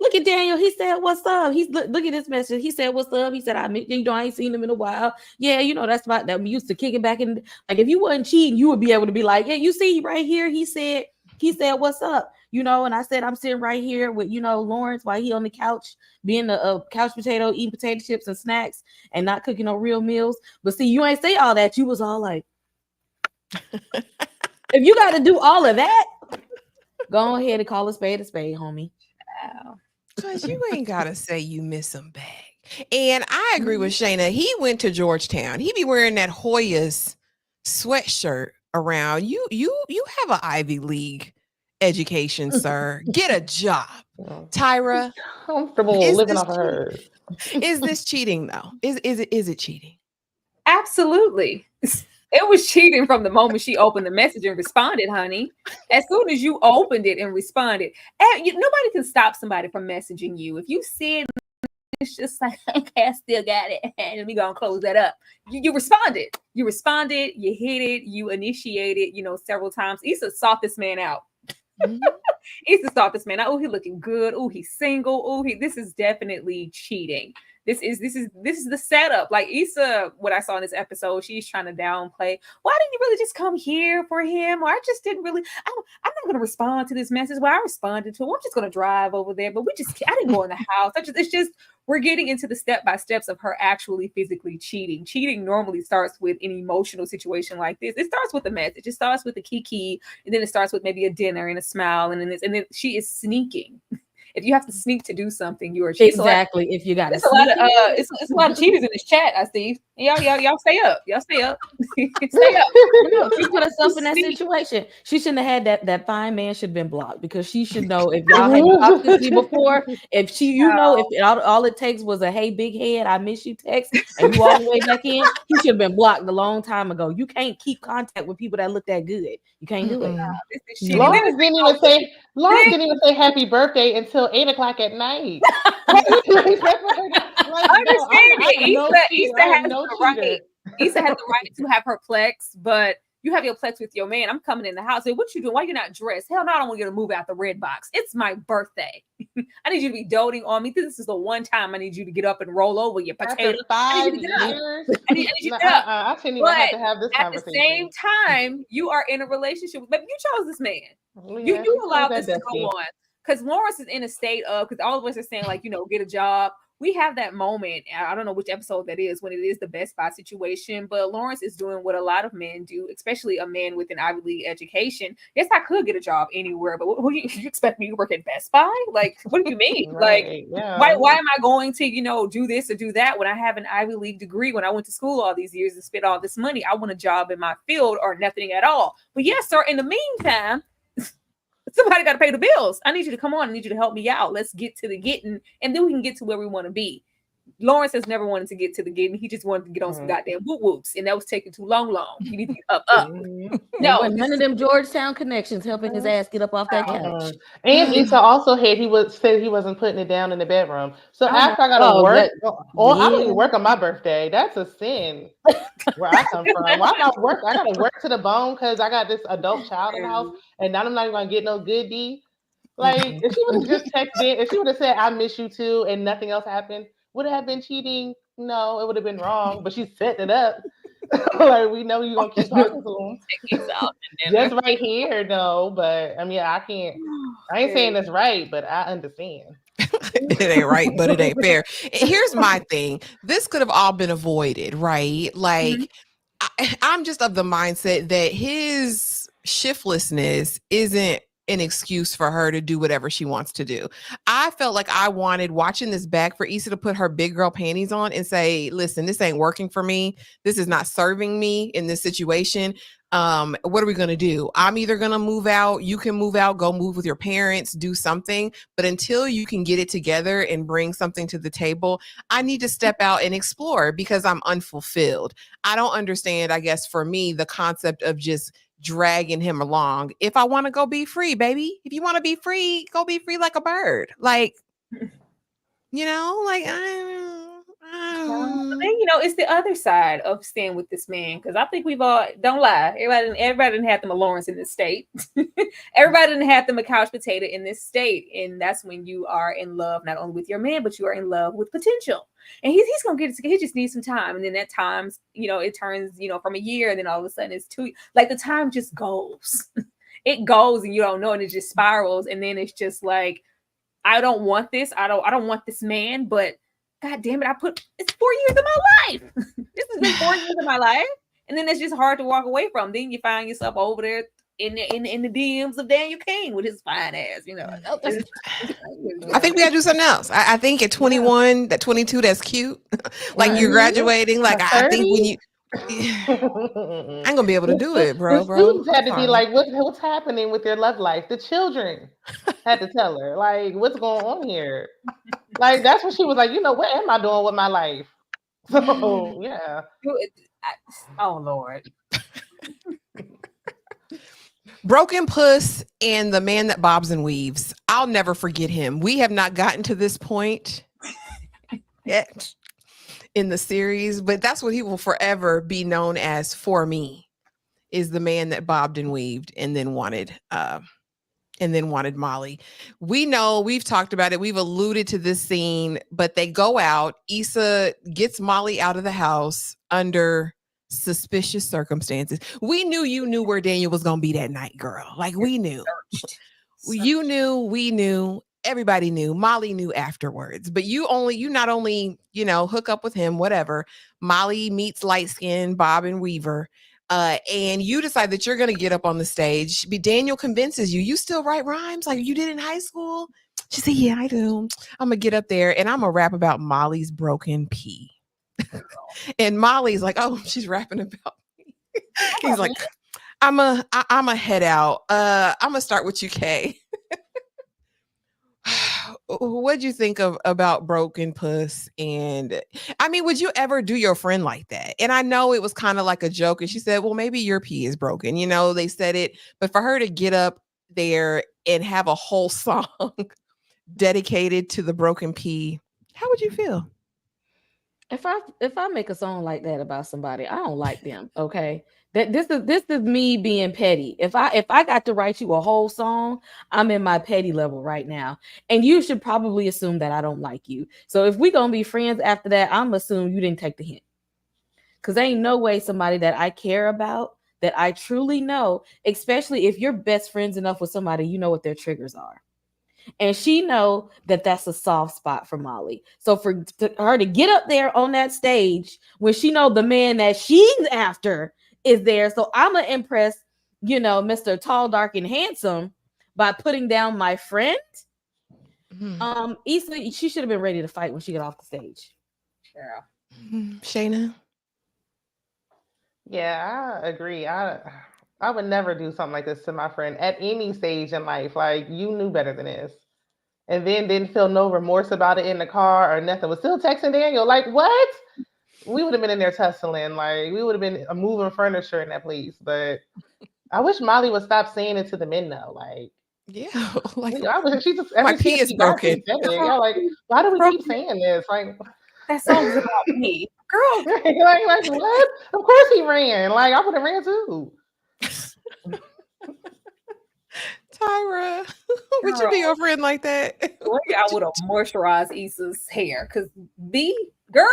Look at Daniel. He said, "What's up?" Look at this message. He said, "What's up?" He said, I ain't seen him in a while. Yeah, that's about that. We used to kick it back in. Like, if you wasn't cheating, you would be able to be like, yeah, you see right here. He said, "What's up?" And I said, I'm sitting right here with Lawrence while he on the couch being a couch potato, eating potato chips and snacks and not cooking no real meals. But see, you ain't say all that. You was all like, if you got to do all of that, go ahead and call a spade, homie. Because you ain't gotta say you miss him back. And I agree with Shayna. He went to Georgetown. He be wearing that Hoyas sweatshirt around. You have an Ivy League education, sir. Get a job. Tyra, comfortable living off of her. Is this cheating though? Is it cheating? Absolutely. It was cheating from the moment she opened the message and responded, honey. As soon as you opened it and responded, nobody can stop somebody from messaging you. If you see it, it's just like, okay, I still got it. And we gonna close that up. You responded. You hit it, you initiated, several times. Issa sought this man out. Issa sought this man out. Oh, he looking good. Oh, he's single. Oh, this is definitely cheating. This is the setup. Like Issa, what I saw in this episode, she's trying to downplay. Why didn't you really just come here for him? Or I just didn't really. I'm not going to respond to this message. Well, I responded to him. I'm just going to drive over there. But I didn't go in the house. It's just we're getting into the step by steps of her actually physically cheating. Cheating normally starts with an emotional situation like this. It starts with a message. It starts with a kiki, and then it starts with maybe a dinner and a smile, and then she is sneaking. If you have to sneak to do something, you are cheating. Exactly. If you got it's a lot of cheaters in this chat, I see. Y'all stay up. Y'all stay up. Stay up. She put herself in that situation. She shouldn't have had that fine man should have been blocked, because she should know if y'all had talked to me before. If she, if all it takes was a "Hey, big head, I miss you" text, and you all the way back in, he should have been blocked a long time ago. You can't keep contact with people that look that good. You can't do it. Lawrence didn't even say happy birthday until 8:00 at night. Issa has the right to have her plex, but you have your plex with your man. I'm coming in the house. Hey, what you doing? Why you not dressed? Hell no, I don't want you to move out the red box. It's my birthday. I need you to be doting on me. This is the one time I need you to get up and roll over your potato. I need you to get up. I shouldn't even have to have this conversation. At the same time, you are in a relationship with, maybe you chose this man. You allow this to go on. Because Lawrence is in a state of, because all of us are saying, like, get a job. We have that moment. I don't know which episode that is, when it is the Best Buy situation, but Lawrence is doing what a lot of men do, especially a man with an Ivy League education. Yes, I could get a job anywhere, but who do you expect me to work at Best Buy? Like, what do you mean? Right, why am I going to, do this or do that when I have an Ivy League degree, when I went to school all these years and spent all this money? I want a job in my field or nothing at all. But yes, sir, in the meantime, somebody got to pay the bills. I need you to come on. I need you to help me out. Let's get to the getting, and then we can get to where we want to be. Lawrence has never wanted to get to the getting. He just wanted to get on some goddamn whoop whoops, and that was taking too long. You need to get up. No, none of them Georgetown connections helping his ass get up off that couch. And Issa also said he wasn't putting it down in the bedroom. So after I gotta work, I don't even work on my birthday. That's a sin. Where I come from, why not work? I gotta work to the bone because I got this adult child in the house, and now I'm not even gonna get no good D. Like, if she would have just texted, if she would have said "I miss you too" and nothing else happened, would it have been cheating? No, it would have been wrong. But she set it up. Like, we know you're gonna keep talking to him. Just right here, no. But I mean, I ain't saying that's right, but I understand. It ain't right, but it ain't fair. Here's my thing. This could have all been avoided, right? Like, I'm just of the mindset that his shiftlessness isn't an excuse for her to do whatever she wants to do. I felt like I wanted, watching this back, for Issa to put her big girl panties on and say, listen, this ain't working for me. This is not serving me in this situation. What are we going to do? I'm either going to move out. You can move out, go move with your parents, do something. But until you can get it together and bring something to the table, I need to step out and explore because I'm unfulfilled. I don't understand, I guess, for me, the concept of just dragging him along. If I want to go be free, baby, if you want to be free, go be free like a bird. Like, like, then, it's the other side of staying with this man, because I think we've all, don't lie, everybody didn't have them a Lawrence in this state. Everybody didn't have them a couch potato in this state, and that's when you are in love not only with your man, but you are in love with potential. And he's gonna get it together. He just needs some time, and then at times, it turns, from a year, and then all of a sudden it's 2. Like the time just goes. It goes, and you don't know, and it just spirals, and then it's just like, I don't want this. I don't want this man, but God damn it, it's 4 years of my life. This has been 4 years of my life. And then it's just hard to walk away from. Then you find yourself over there in the DMs of Daniel King with his fine ass, I think we gotta do something else. I think at 21, that 22, that's cute. Like you're graduating. Like I think when you I ain't gonna be able to do it, bro. The students had to be like, what's happening with your love life? The children had to tell her, like, what's going on here? Like, that's when she was like, what am I doing with my life? So, yeah. Oh, Lord. Broken Puss and the man that bobs and weaves. I'll never forget him. We have not gotten to this point yet in the series, but that's what he will forever be known as for me, is the man that bobbed and weaved and then wanted Molly. We know, we've talked about it, we've alluded to this scene, but they go out. Issa gets Molly out of the house under suspicious circumstances. We knew you knew where Daniel was gonna be that night, girl. Like we knew. You knew, we knew. Everybody knew. Molly knew afterwards, but you not only, hook up with him, whatever. Molly meets light skin Bob and Weaver, and you decide that you're going to get up on the stage. Daniel convinces you still write rhymes like you did in high school. She said, yeah, I do. I'm going to get up there and I'm going to rap about Molly's broken pee. And Molly's like, oh, she's rapping about me. He's like, I'm a head out. I'm going to start with you, Kay. What'd you think about Broken Puss? And I mean, would you ever do your friend like that? And I know it was kind of like a joke, and she said, well, maybe your pee is broken. They said it, but for her to get up there and have a whole song dedicated to the broken pee, how would you feel? If I make a song like that about somebody, I don't like them. Okay. This is me being petty. If I got to write you a whole song, I'm in my petty level right now. And you should probably assume that I don't like you. So if we're gonna be friends after that, I'm assuming you didn't take the hint. Because there ain't no way somebody that I care about, that I truly know, especially if you're best friends enough with somebody, you know what their triggers are. And she know that that's a soft spot for Molly. So for her to get up there on that stage when she know the man that she's after is there. So I'm going to impress, Mr. Tall, Dark, and Handsome by putting down my friend. Issa, she should have been ready to fight when she got off the stage. Yeah. Shayna? Yeah, I agree. I would never do something like this to my friend at any stage in life. Like, you knew better than this. And then didn't feel no remorse about it in the car or nothing. Was still texting Daniel. Like, what? We would have been in there tussling. Like, we would have been moving furniture in that place. But I wish Molly would stop saying it to the men, though. Like, yeah, like, she just, my pee is broken. Yeah, like, why do we keep saying this? Like, that song's about me. Girl. like, what? Of course he ran. Like, I would have ran too. Tyra, would you be your friend like that? I would have moisturized Issa's hair, because girl,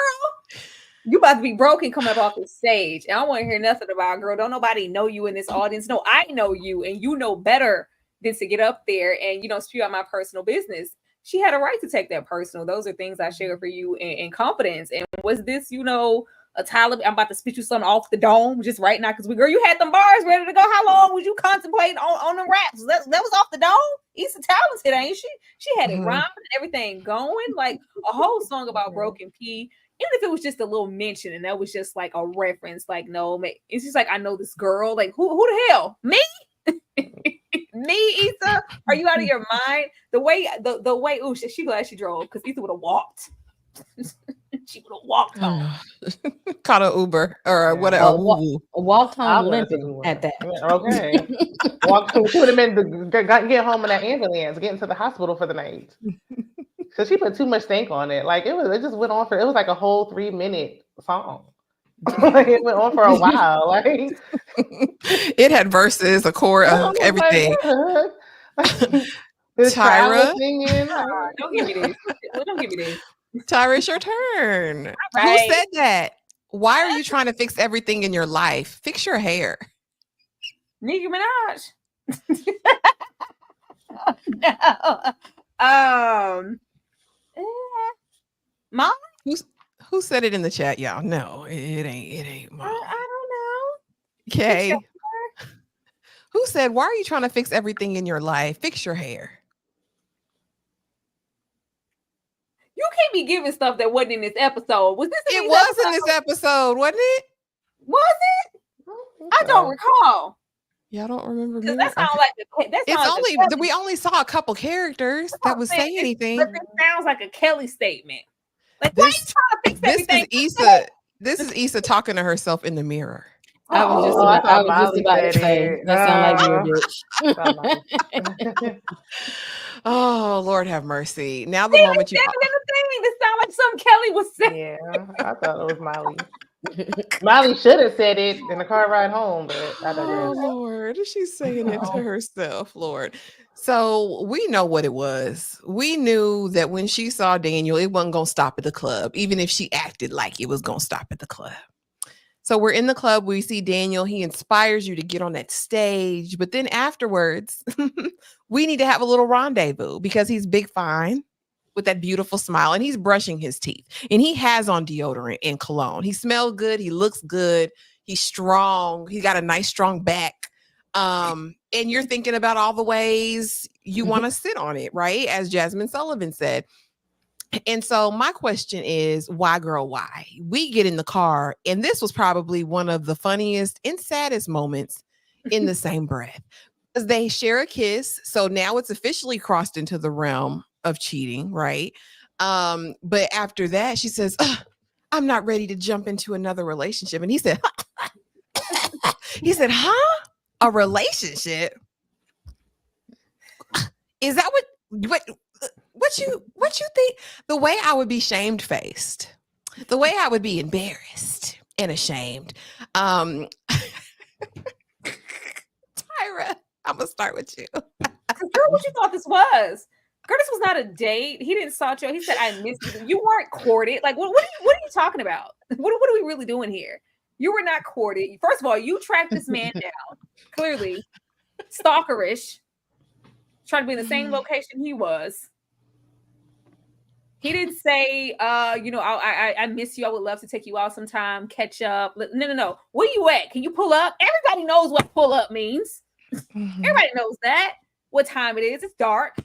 you about to be broken coming up off the stage, and I want to hear nothing about, girl, don't nobody know you in this audience. No, I know you, and you know better than to get up there and spew out my personal business. She had a right to take that personal. Those are things I share for you in confidence. And was this, a Taliban? I'm about to spit you something off the dome just right now, because girl, you had them bars ready to go. How long was you contemplating on them raps? That was off the dome. Issa talented, ain't she? She had it rhyming and everything going, like a whole song about broken pee. Even if it was just a little mention and that was just like a reference, like, no, it's just like, I know this girl. Like, who the hell? Me? Me, Issa? Are you out of your mind? The way, ooh, she glad she drove, because Issa would have walked. She would have walked home. Caught an Uber or whatever. Walked home limping at that. Okay. She would have been get home in that ambulance, getting to the hospital for the night. So she put too much stank on it. Like, it just went on it was like a whole 3-minute song. Like, it went on for a while. Like, It had verses, a chorus, I was everything. like, the crowd Tyra, was singing. Like, Don't give me this. Don't give me this. Tyra, it's your turn. Who Right. said that? Why are you trying to fix everything in your life? Fix your hair. Nicki Minaj. No. Mom? Who said it in the chat, y'all? No, it ain't Mom. I don't know. Okay. Who said, why are you trying to fix everything in your life? Fix your hair. You can't be giving stuff that wasn't in this episode. Was this in It these was in episodes? this episode, wasn't it? Was it? I don't recall. Y'all don't remember me? Because that sounds like We only saw a couple characters that would say anything. But this sounds like a Kelly statement. Like, why are you trying to fix everything? This is Issa talking to herself in the mirror. I was just about to say that sound like you, bitch. Oh, Lord have mercy. Now the See, moment you in the thing, this sound like something Kelly was saying. Yeah, I thought it was Molly. Molly should have said it in the car ride home, but I don't Oh, know. Lord, she's saying it to herself, Lord. So we know what it was. We knew that when she saw Daniel, it wasn't going to stop at the club, even if she acted like it was going to stop at the club. So we're in the club. We see Daniel. He inspires you to get on that stage. But then afterwards, we need to have a little rendezvous because he's big fine with that beautiful smile and he's brushing his teeth and he has on deodorant and cologne. He smells good. He looks good. He's strong. He's got a nice, strong back. And you're thinking about all the ways you want to sit on it, right? As Jasmine Sullivan said. And so my question is, why, girl, why? We get in the car, and this was probably one of the funniest and saddest moments in the same breath. Because they share a kiss, so now it's officially crossed into the realm of cheating, right? But after that, she says, I'm not ready to jump into another relationship. And he said, huh? A relationship? Is that what you think? The way I would be shame-faced, the way I would be embarrassed and ashamed. Tyra, I'm gonna start with you. Girl, what you thought this was? Girl, this was not a date. He didn't saw you. He said, I miss you. You weren't courted. Like, what are you talking about? What are we really doing here? You were not courted. First of all, you tracked this man down. Clearly, stalkerish. Trying to be in the same location he was. He didn't say, I miss you. I would love to take you out sometime, catch up. No. Where you at? Can you pull up? Everybody knows what pull up means. Everybody knows that. What time it is. It's dark.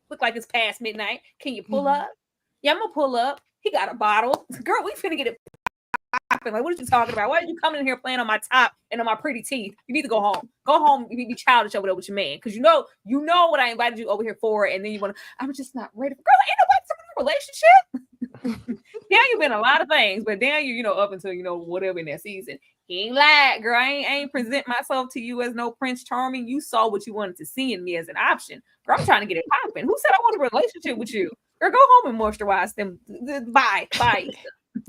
Look like it's past midnight. Can you pull up? Yeah, I'm going to pull up. He got a bottle. Girl, we finna get it popping. Like, what are you talking about? Why are you coming in here playing on my top and on my pretty teeth? You need to go home. Go home. You be childish over there with your man. Because you know what I invited you over here for. And then you want to, I'm just not ready. Girl, ain't nobody relationship. Daniel been a lot of things, but Daniel, up until whatever in that season, he ain't lied, girl. I ain't present myself to you as no Prince Charming. You saw what you wanted to see in me as an option. Girl, I'm trying to get it popping. Who said I want a relationship with you? Girl, go home and moisturize them. Bye.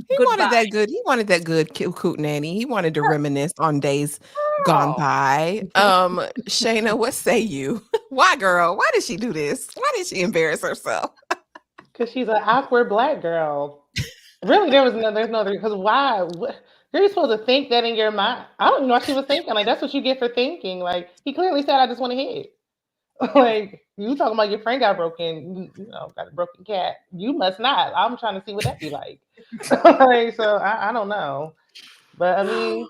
He wanted that good. He wanted that good coot nanny. He wanted to reminisce on days gone by. Shayna, what say you? Why, girl? Why did she do this? Why did she embarrass herself? Because she's an awkward Black girl. Really, there's no, because why? What, you're supposed to think that in your mind. I don't even know what she was thinking. Like, that's what you get for thinking. Like, he clearly said, I just want to hit. Like, you talking about your friend got broken, got a broken cat. You must not. I'm trying to see what that be like. So I don't know. But I mean,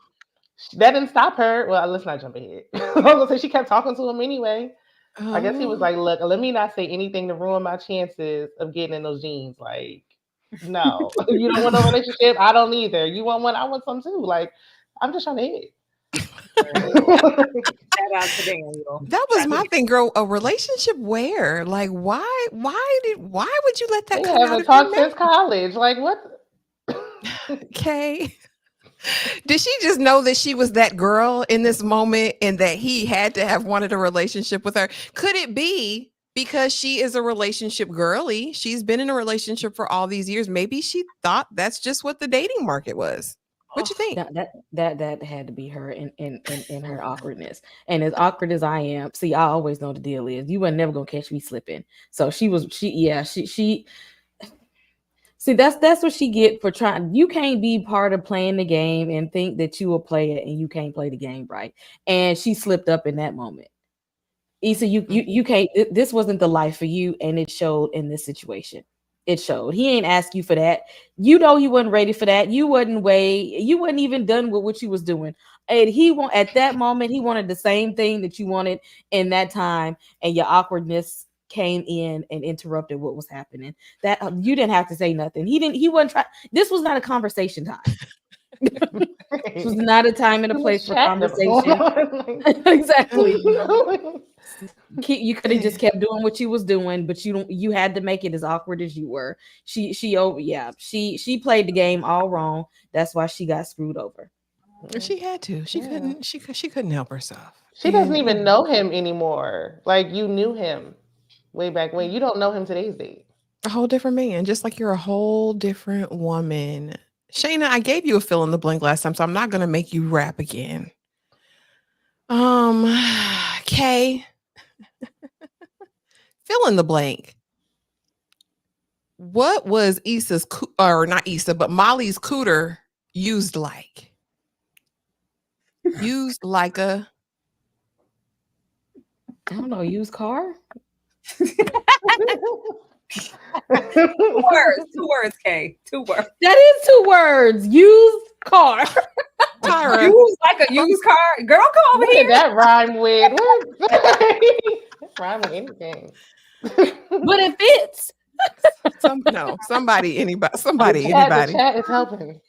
that didn't stop her. Well, let's not jump ahead. I was gonna say she kept talking to him anyway. I guess he was like, look, let me not say anything to ruin my chances of getting in those jeans. Like, no, you don't want no relationship. I don't either. You want one? I want some too. Like, I'm just trying to hit. Shout out to Daniel. That was my thing, girl. A relationship where? Like, why would you let that come out of your talked mouth? since college? Like, what? Okay. Did she just know that she was that girl in this moment and that he had to have wanted a relationship with her? Could it be because she is a relationship girly. She's been in a relationship for all these years. Maybe she thought that's just what the dating market was. What you think? That had to be her in her awkwardness. And as awkward as I am, see, I always know the deal is you were never gonna catch me slipping. So she see, that's what she get for trying. You can't be part of playing the game and think that you will play it and you can't play the game right. And she slipped up in that moment. Issa, you can't. This wasn't the life for you, and it showed in this situation. It showed. He ain't asked you for that. You know he wasn't ready for that. You wasn't You wasn't even done with what you was doing. And at that moment he wanted the same thing that you wanted in that time, and your awkwardness came in and interrupted what was happening. That you didn't have to say nothing. He wasn't trying. This was not a conversation time. This was not a time and a place for conversation. Exactly. You could have just kept doing what you was doing, but you had to make it as awkward as you were. She played the game all wrong. That's why she got screwed over. She had to. She couldn't help herself. She doesn't even know him anymore. Like, you knew him way back when. You don't know him today's date. A whole different man, just like you're a whole different woman. Shayna, I gave you a fill in the blank last time, so I'm not gonna make you rap again. Kay. Fill in the blank. What was Issa's, or not Issa, but Molly's cooter used like? Used like a, I don't know, used car? Two words, Kay. 2 words. That is 2 words. Used car. Tyra. Used like a used car. Girl, come over What here. did that rhyme with? Rhyme with anything. But it fits. Somebody, anybody. The chat is helping.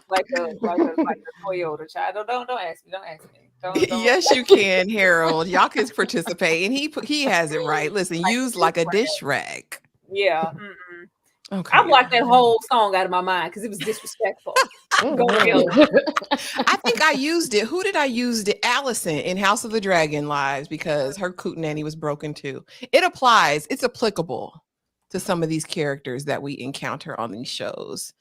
Like a Toyota child. Don't ask me. Don't ask me. Don't. Yes, you can, Harold. Y'all can participate, and he has it right. Listen, used like a dish rag. Yeah. Okay. I blocked that whole song out of my mind because it was disrespectful. I think I used it. Who did I use it? Allison in House of the Dragon Lives, because her coot nanny was broken too. It applies. It's applicable to some of these characters that we encounter on these shows.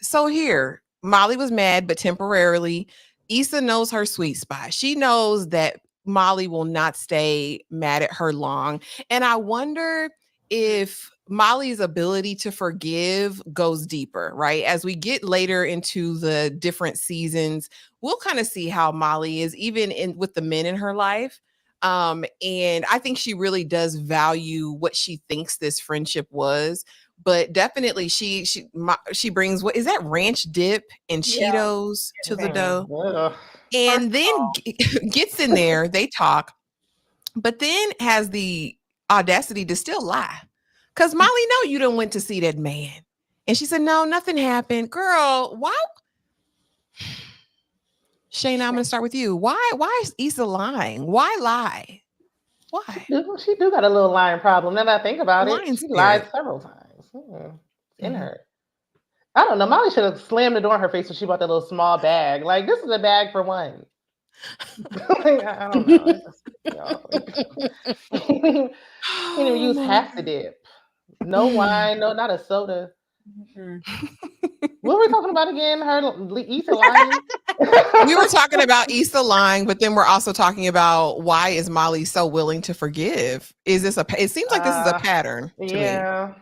So here, Molly was mad, but temporarily. Issa knows her sweet spot. She knows that Molly will not stay mad at her long. And I wonder if Molly's ability to forgive goes deeper, right? As we get later into the different seasons, we'll kind of see how Molly is, even with the men in her life. And I think she really does value what she thinks this friendship was. But definitely she brings, what is that, ranch dip and Cheetos to the dough. And then gets in there, they talk, but then has the audacity to still lie. Because Molly know you done went to see that man. And she said, no, nothing happened. Girl, why? Shayna, I'm going to start with you. Why is Issa lying? Why lie? Why? She do got a little lying problem. Now that I think about it, she lied several times. In her. I don't know. Molly should have slammed the door in her face when she bought that little small bag. Like, this is a bag for one. I don't know. Can't even use half the dip. No wine, not a soda. What were we talking about again? Issa lying? We were talking about Issa lying, but then we're also talking about why is Molly so willing to forgive? It seems like this is a pattern to me.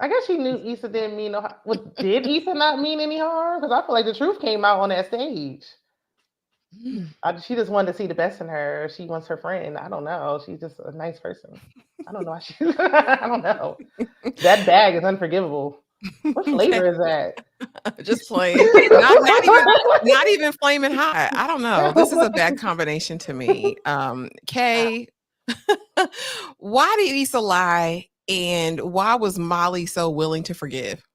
I guess she knew Issa didn't mean no harm. Well, did Issa not mean any harm? Because I feel like the truth came out on that stage. She just wanted to see the best in her. She wants her friend. I don't know. She's just a nice person. I don't know. I don't know. That bag is unforgivable. What flavor is that? Just plain. Not even flaming hot. I don't know. This is a bad combination to me. Kay, why did Issa lie? And why was Molly so willing to forgive?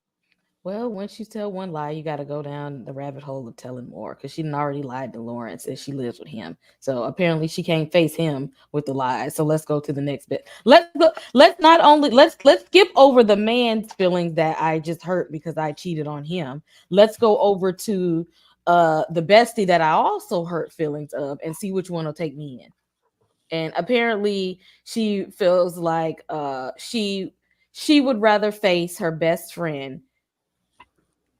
Well, once you tell one lie, you got to go down the rabbit hole of telling more, because she done already lied to Lawrence and she lives with him. So apparently she can't face him with the lies. So let's go to the next bit. Let's skip over the man's feelings that I just hurt because I cheated on him. Let's go over to the bestie that I also hurt feelings of and see which one will take me in. And apparently she feels like she would rather face her best friend,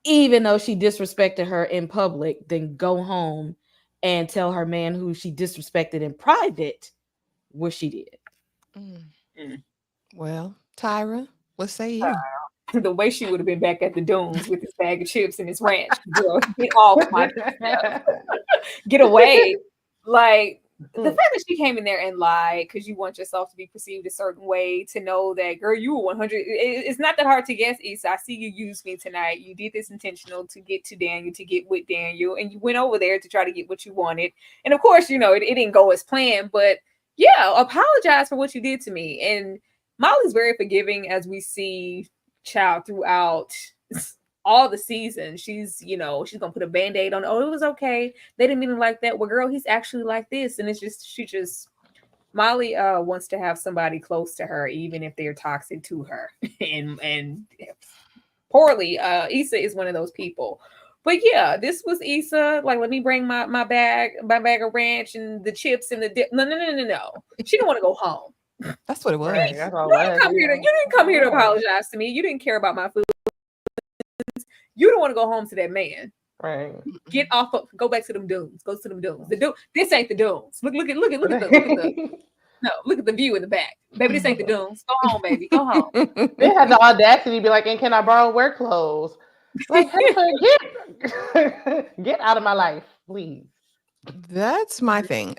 even though she disrespected her in public, than go home and tell her man who she disrespected in private what she did. Well, Tyra, what say you? The way she would have been back at the dunes with his bag of chips and his ranch. Girl, get off my get away. Like the fact that she came in there and lied because you want yourself to be perceived a certain way, to know that, girl, you were 100. It's not that hard to guess, Issa. I see you use me tonight. You did this intentional to get to Daniel, to get with Daniel, and you went over there to try to get what you wanted. And of course, you know, it didn't go as planned, but yeah, apologize for what you did to me. And Molly's very forgiving, as we see child throughout all the seasons. She's, you know, she's gonna put a band-aid on, oh, it was okay, they didn't mean it like that. Well, girl, he's actually like this. And it's just Molly wants to have somebody close to her, even if they're toxic to her. and poorly, Issa is one of those people. But yeah, this was Issa. Like, let me bring my bag of ranch and the chips and the dip. No. She didn't want to go home. That's what it was. Right, You didn't come here to apologize to me. You didn't care about my food. You don't want to go home to that man. Right. Get off of, go back to them dunes. Go to them dunes. This ain't the dunes. Look at the view in the back. Baby, this ain't the dunes. Go home, baby. Go home. They had the audacity to be like, and can I borrow work clothes? Like, get out of my life, please. That's my thing.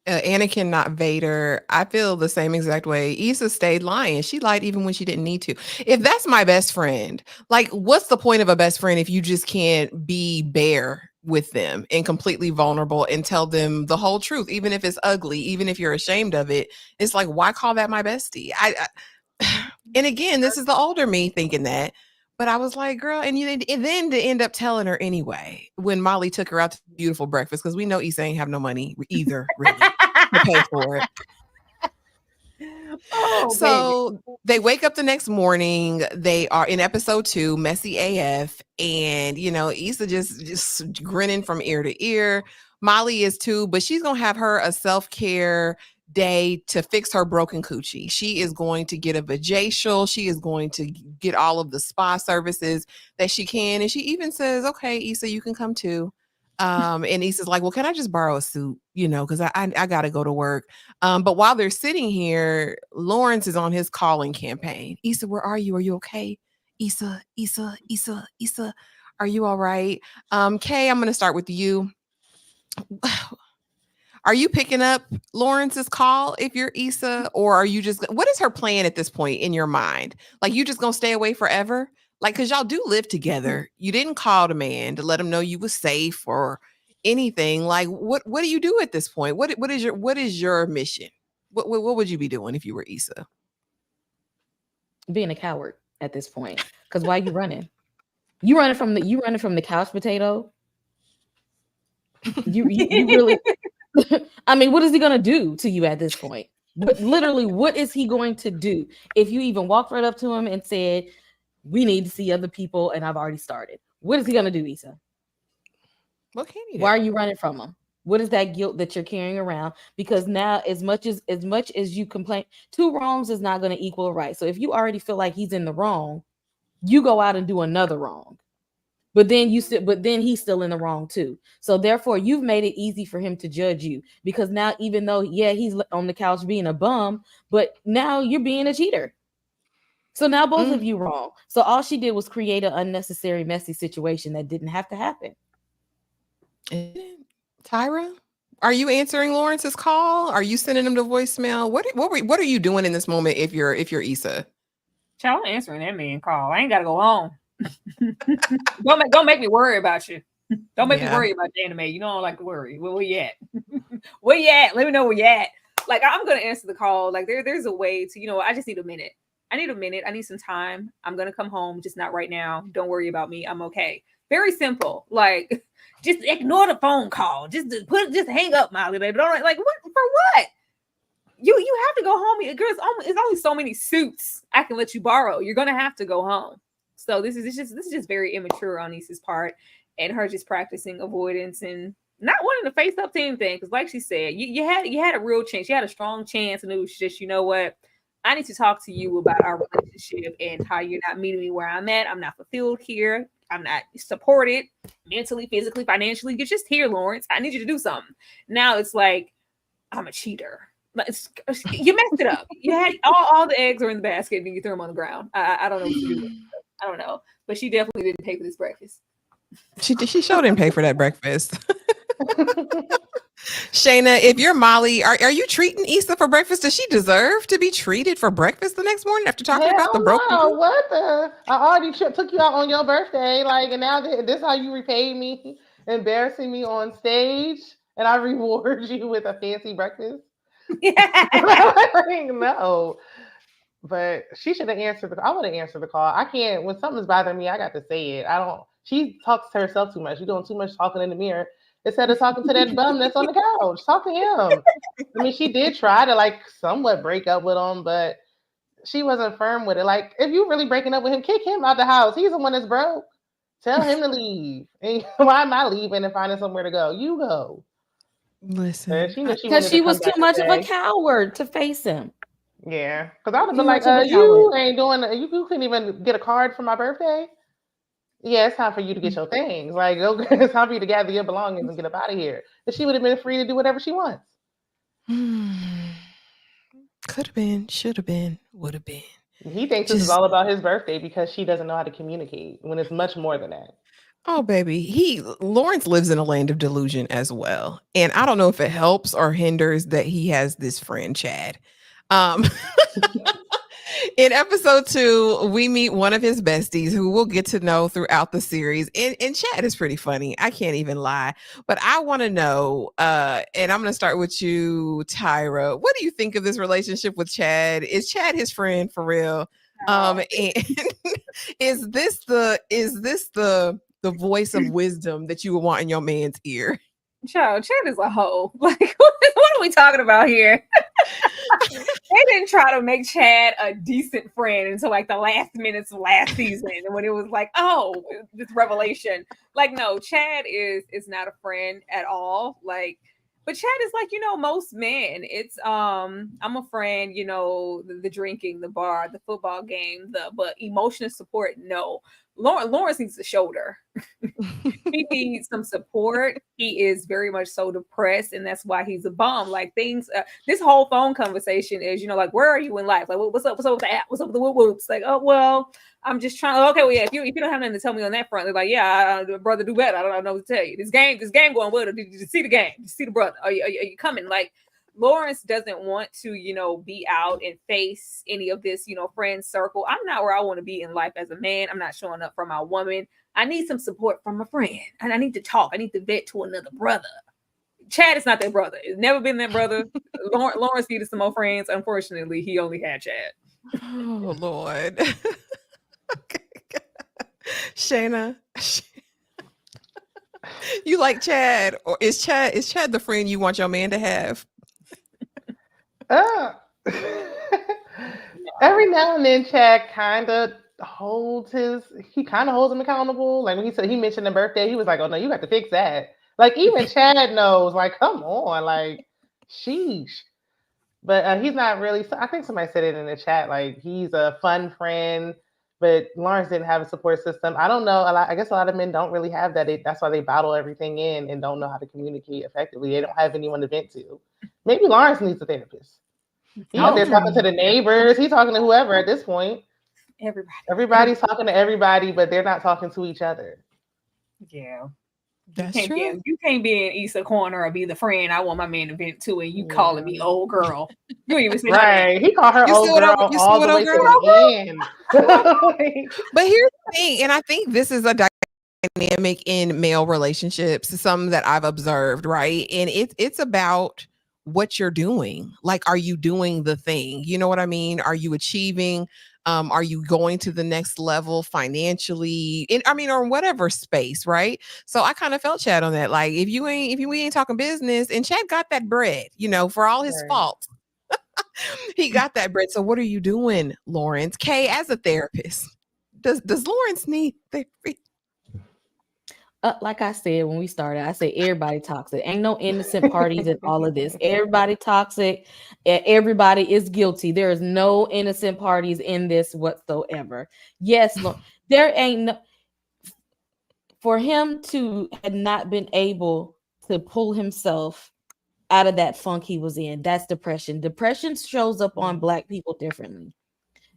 Anakin, not Vader. I feel the same exact way. Issa stayed lying. She lied even when she didn't need to. If that's my best friend, like, what's the point of a best friend if you just can't be bare with them and completely vulnerable and tell them the whole truth, even if it's ugly, even if you're ashamed of it? It's like, why call that my bestie? And again, this is the older me thinking that. But I was like, girl, and then to end up telling her anyway when Molly took her out to beautiful breakfast, because we know Issa ain't have no money either, really, to pay for it. So baby. They wake up the next morning. They are in episode 2, messy AF, and you know, Issa just grinning from ear to ear. Molly is too, but she's gonna have her a self-care day to fix her broken coochie. She is going to get a vajacial. She is going to get all of the spa services that she can. And she even says, okay, Issa, you can come too. And Issa's like, well, can I just borrow a suit? You know, because I got to go to work. But while they're sitting here, Lawrence is on his calling campaign. Issa, where are you? Are you okay? Issa, are you all right? Kay, I'm going to start with you. Are you picking up Lawrence's call if you're Issa, or are you just, what is her plan at this point in your mind? Like, you just gonna stay away forever? Like, cause y'all do live together. You didn't call the man to let him know you was safe or anything. Like, what do you do at this point? What is your mission? What would you be doing if you were Issa? Being a coward at this point. Cause why are you running? You running from the couch potato? You really. I mean, what is he going to do to you at this point? But literally, what is he going to do? If you even walked right up to him and said, we need to see other people, and I've already started. What is he going to do, Issa? What can he do? Why are you running from him? What is that guilt that you're carrying around? Because now, as much as you complain, 2 wrongs is not going to equal a right. So if you already feel like he's in the wrong, you go out and do another wrong. But then he's still in the wrong too. So therefore, you've made it easy for him to judge you, because now, even though, yeah, he's on the couch being a bum, but now you're being a cheater. So now both of you wrong. So all she did was create an unnecessary, messy situation that didn't have to happen. Tyra, are you answering Lawrence's call? Are you sending him to voicemail? What are you doing in this moment if you're Issa? Child, I'm answering that man call. I ain't gotta go home. Don't make me worry about you. Don't make me worry about the anime. You know, I don't like to worry. Where you at? Where you at? Let me know where you at. Like, I'm gonna answer the call. Like, there's a way to, you know, I just need a minute. I need some time. I'm gonna come home, just not right now. Don't worry about me. I'm okay. Very simple. Like, just ignore the phone call. Just hang up, Molly, baby. Don't, like, what for what? You have to go home. Girl, it's only so many suits I can let you borrow. You're gonna have to go home. So this is just very immature on Issa's part. and her just practicing avoidance and not wanting to face up to anything. Because, like she said, you had a real chance. You had a strong chance, and it was just, you know what? I need to talk to you about our relationship and how you're not meeting me where I'm at. I'm not fulfilled here. I'm not supported mentally, physically, financially. You're just here, Lawrence. I need you to do something. Now it's like, I'm a cheater. You messed it up. You had all the eggs are in the basket and you threw them on the ground. I don't know what to do. I don't know. But she definitely didn't pay for this breakfast. She sure didn't pay for that breakfast. Shayna, if you're Molly, are you treating Issa for breakfast? Does she deserve to be treated for breakfast the next morning after talking about the broken? What the? I already took you out on your birthday, like, and now this how you repaid me, embarrassing me on stage, and I reward you with a fancy breakfast. No, but she should have answered I would have answered the call. I can't. When something's bothering me, I got to say it. I don't. She talks to herself too much. She's doing too much talking in the mirror instead of talking to that bum that's on the couch. Talk to him. I mean, she did try to like somewhat break up with him, but she wasn't firm with it. Like, if you really breaking up with him, kick him out the house. He's the one that's broke. Tell him to leave. And why am I leaving and finding somewhere to go? You go. Listen, because she was too much of a coward to face him. Yeah, because I would have been like, you ain't doing. You couldn't even get a card for my birthday. Yeah, it's time for you to get your things. Like, it's time for you to gather your belongings and get up out of here. And she would have been free to do whatever she wants. Could have been, should have been, would have been. He thinks this is all about his birthday because she doesn't know how to communicate when it's much more than that. Oh, baby. Lawrence lives in a land of delusion as well. And I don't know if it helps or hinders that he has this friend, Chad. In episode 2, we meet one of his besties who we'll get to know throughout the series. And Chad is pretty funny. I can't even lie. But I want to know, and I'm going to start with you, Tyra. What do you think of this relationship with Chad? Is Chad his friend for real? And is this the voice of wisdom that you would want in your man's ear? Child, Chad is a hoe. Like, what are we talking about here? They didn't try to make Chad a decent friend until like the last minutes of last season, and when it was like, oh, this revelation. Like, no, Chad is not a friend at all. Like, but Chad is like, most men. It's I'm a friend, the drinking, the bar, the football game, but emotional support, no. Lawrence needs a shoulder. He needs some support. He is very much so depressed, and that's why he's a bum. Like, things, this whole phone conversation is, like, where are you in life? Like, what's up with the app? What's up with the whoops? Like, oh, well, I'm just trying. Okay, well, yeah, if you don't have nothing to tell me on that front, they're like, yeah, brother, do better. I don't know what to tell you. This game going well. Did you see the game? Did you see the brother? Are you coming? Like, Lawrence doesn't want to, be out and face any of this, friend circle. I'm not where I want to be in life as a man. I'm not showing up for my woman. I need some support from a friend, and I need to talk. I need to vet to another brother. Chad is not that brother. It's never been that brother. Lawrence needed some more friends. Unfortunately, he only had Chad. Oh, Lord. Okay. Shayna, you like Chad, or is Chad the friend you want your man to have? Every now and then, Chad kind of holds him accountable. Like, when he mentioned the birthday, he was like, "Oh no, you got to fix that." Like, even Chad knows. Like, come on, like, sheesh. But he's not really. I think somebody said it in the chat. Like, he's a fun friend, but Lawrence didn't have a support system. I don't know. I guess a lot of men don't really have that. That's why they bottle everything in and don't know how to communicate effectively. They don't have anyone to vent to. Maybe Lawrence needs a therapist. He's out there talking to the neighbors. He's talking to whoever at this point. Everybody's talking to everybody, but they're not talking to each other. Yeah. That's true. You can't be in Issa corner or be the friend I want my man to vent to, and you calling me old girl. You even say right. He called her old girl all the way to the end. But here's the thing, and I think this is a dynamic in male relationships, some that I've observed, right? And it's about what you're doing. Like, are you doing the thing? You know what I mean? Are you achieving? Are you going to the next level financially? Or in whatever space, right? So I kind of felt Chad on that. Like, if we ain't talking business, and Chad got that bread, for all his faults. He got that bread. So what are you doing, Lawrence? Kay, as a therapist, does Lawrence need therapy? Like I said when we started, I said everybody toxic. Ain't no innocent parties in all of this. Everybody toxic. Everybody is guilty. There is no innocent parties in this whatsoever. Yes, there ain't no, for him to had not been able to pull himself out of that funk he was in. That's depression. Depression shows up on Black people differently.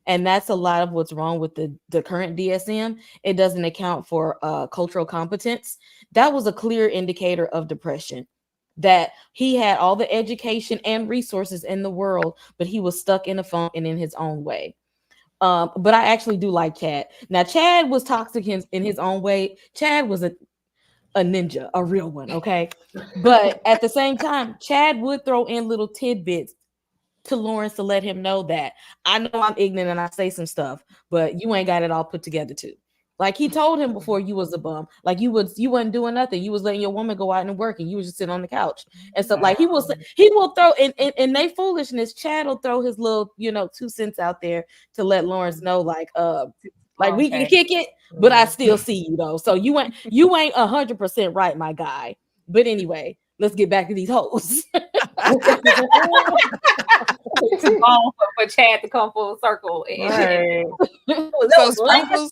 And that's a lot of what's wrong with the current DSM. It doesn't account for cultural competence. That was a clear indicator of depression, that he had all the education and resources in the world, but he was stuck in a funk and in his own way. But I actually do like Chad. Now, Chad was toxic in his own way. Chad was a ninja, a real one, okay? But at the same time, Chad would throw in little tidbits to Lawrence to let him know that I know I'm ignorant and I say some stuff, but you ain't got it all put together too. Like he told him before, you was a bum. Like you wasn't doing nothing. You was letting your woman go out and work, and you was just sitting on the couch and stuff. Like he will throw in they foolishness. Chad will throw his little 2 cents out there to let Lawrence know, like we can kick it, but I still see you though. So you ain't 100% right, my guy. But anyway, let's get back to these hoes. Too long for Chad to come full circle. Right. So sprinkles.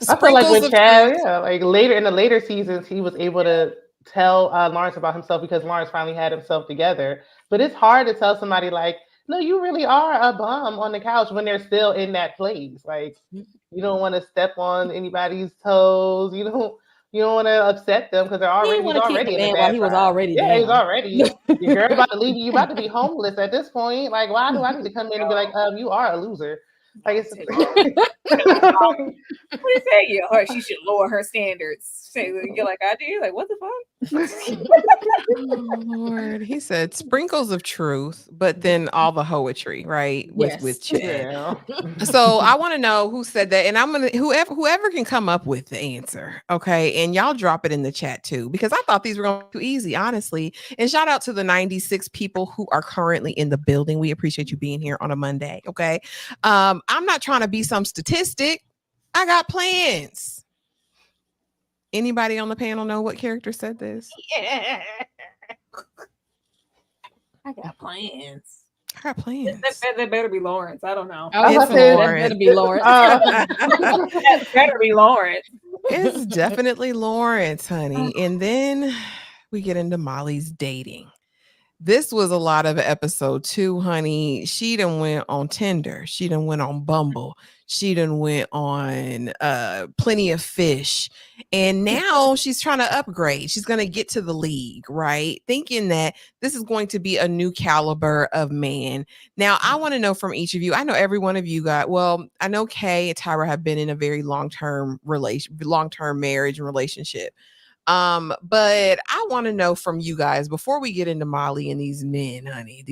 I feel like with Chad, like later in the later seasons, he was able to tell Lawrence about himself because Lawrence finally had himself together. But it's hard to tell somebody like, no, you really are a bum on the couch when they're still in that place. Like you don't want to step on anybody's toes. You don't want to upset them because they're already he's already in the bad he was already down. He's already your girl about to leave you. You about to be homeless at this point. Like, why do I need to come in and be like, you are a loser? Like it's what do you say? She should lower her standards. You're like, I do. Like, what the fuck? Oh, Lord, he said sprinkles of truth, but then all the poetry, right? With Chad. Yeah. So I want to know who said that, and I'm gonna whoever can come up with the answer, okay? And y'all drop it in the chat too, because I thought these were going to be too easy, honestly. And shout out to the 96 people who are currently in the building. We appreciate you being here on a Monday, okay? I'm not trying to be some statistic. I got plans. Anybody on the panel know what character said this? Yeah. I got plans. I got plans. That better be Lawrence. I don't know. That better be Lawrence. That better be Lawrence. It's definitely Lawrence, honey. And then we get into Molly's dating. This was a lot of episode 2, honey. She done went on Tinder. She done went on Bumble. She done went on Plenty of Fish. And now she's trying to upgrade. She's going to get to the league, right? Thinking that this is going to be a new caliber of man. Now, I want to know from each of you. I know every one of you I know Kay and Tyra have been in a very long-term marriage and relationship. But I want to know from you guys before we get into Molly and these men, honey,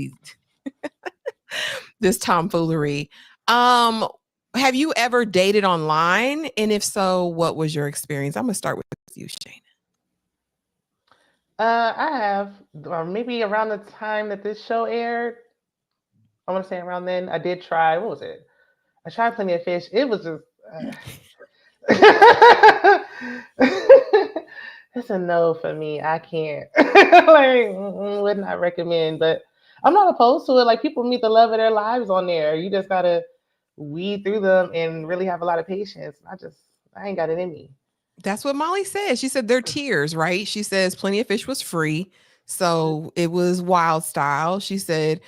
this tomfoolery. Have you ever dated online? And if so, what was your experience? I'm gonna start with you, Shayna. I have, or maybe around the time that this show aired. I want to say around then. I did try. What was it? I tried Plenty of Fish. It was just. It's a no for me. I can't. Would not recommend, but I'm not opposed to it. Like people meet the love of their lives on there. You just gotta weed through them and really have a lot of patience. I ain't got it in me. That's what Molly said. She said they're tiers, right? She says Plenty of Fish was free, so it was wild style. She said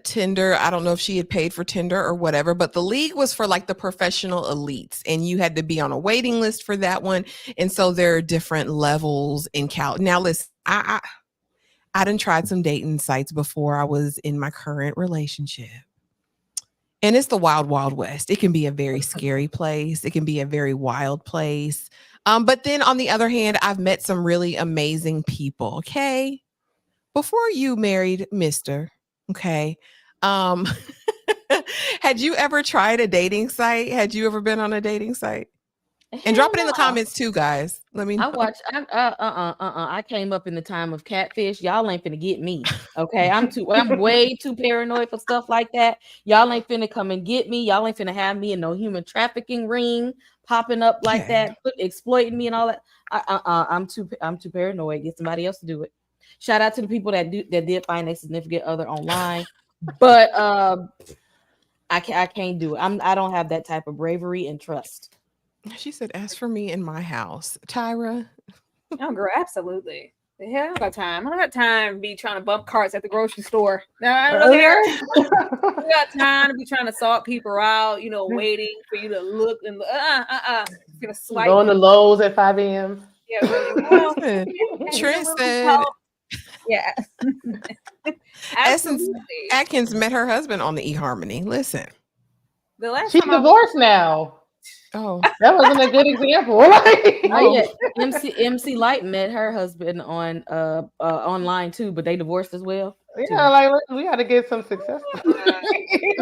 Tinder, I don't know if she had paid for Tinder or whatever, but the league was for like the professional elites, and you had to be on a waiting list for that one. And so there are different levels in Now listen, I done tried some dating sites before I was in my current relationship. And it's the wild, wild west. It can be a very scary place. It can be a very wild place. But then on the other hand, I've met some really amazing people. Okay. Before you married Mr. Okay. Had you ever tried a dating site? Had you ever been on a dating site? And drop it in the comments too, guys. Let me know. I came up in the time of catfish. Y'all ain't finna get me. Okay. I'm way too paranoid for stuff like that. Y'all ain't finna come and get me. Y'all ain't finna have me in no human trafficking ring popping up like Yeah. that, exploiting me and all that. I'm too paranoid. Get somebody else to do it. Shout out to the people that did find a significant other online, but I can't do it. I don't have that type of bravery and trust. She said, "As for me in my house, Tyra." Oh, girl, absolutely. The hell, I don't got time. I don't got time to be trying to bump carts at the grocery store. No, I don't care. I got time to be trying to sort people out, waiting for you to look and gonna swipe. Going to Lowe's at 5 a.m. Yeah, well, Trent said, yeah. Essence Absolutely. Atkins met her husband on the eHarmony. Listen, The last She's time divorced now. oh, That wasn't a good example. Oh yeah, MC Light met her husband on online too, but they divorced as well. Yeah, like we got to get some success. okay,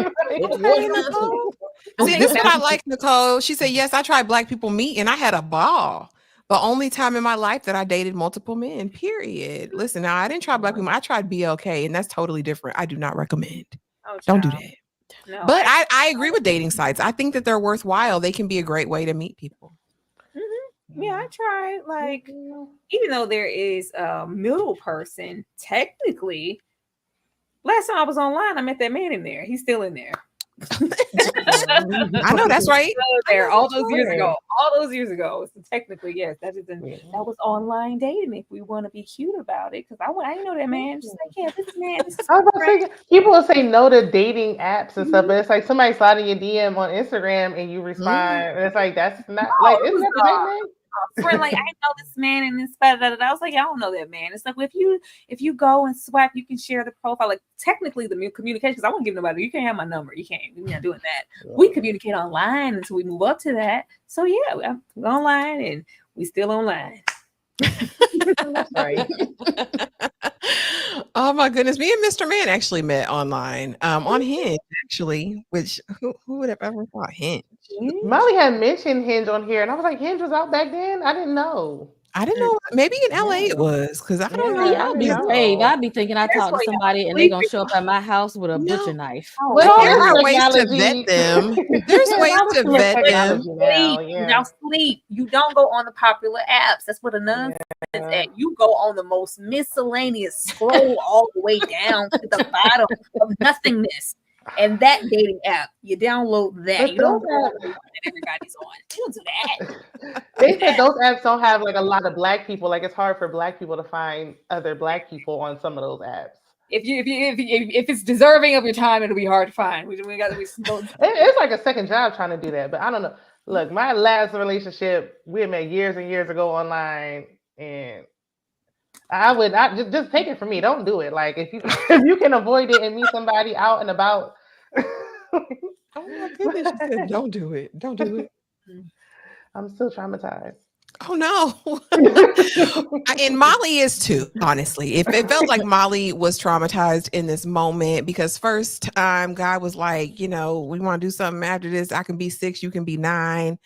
Nicole. See, this is what I like, Nicole. She said, "Yes, I tried Black people meet, and I had a ball. The only time in my life that I dated multiple men. Period. Listen, now I didn't try Black people. I tried BLK, and that's totally different. I do not recommend. Don't do that. No, but I agree with dating sites. I think that they're worthwhile. They can be a great way to meet people. Yeah, I tried. Like, even though there is a middle person, technically, last time I was online, I met that man in there. He's still in there. I know that's right. There all those years ago. All those years ago. So technically, yes, that was online dating. If we want to be cute about it, because I didn't know that man. Just like, yeah, this man. This is I was thinking, people will say no to dating apps and stuff, but it's like somebody sliding your DM on Instagram and you respond, and it's like that's not like isn't that the same thing? Friend, like I know this man and this I was like, I don't know that man. It's like, well, if you go and swipe, you can share the profile. Like technically the communication, because I won't give nobody, you can't have my number. You can't, we're not doing that. We communicate online until we move up to that. So yeah, we're online and we still online. Right. Oh my goodness. Me and Mr. Man actually met online on Hinge, actually, which who would have ever thought Hinge? Molly had mentioned Hinge on here, and I was like, Hinge was out back then? I didn't know. I didn't know. Maybe in LA it was, because I don't know. Y'all be brave. I'd be thinking I talked to somebody and they're gonna show up at my house with a butcher knife. Well, there are ways to vet them. There's ways to vet them. Now sleep. You don't go on the popular apps. That's what a nun says at. You go on the most miscellaneous, scroll all the way down to the bottom of nothingness. And that dating app, you download that. You don't go that everybody's on. You don't do that. They said those apps don't have like a lot of Black people. Like it's hard for Black people to find other Black people on some of those apps. If it's deserving of your time, it'll be hard to find. It's like a second job trying to do that, but I don't know. Look, my last relationship we had met years and years ago online, and I would not just take it from me. Don't do it. Like if you can avoid it and meet somebody out and about. Oh my goodness! She said, "Don't do it. Don't do it." I'm still traumatized. Oh no. And Molly is too, honestly. It felt like Molly was traumatized in this moment, because first time God was like, we want to do something after this. I can be 6, you can be 9.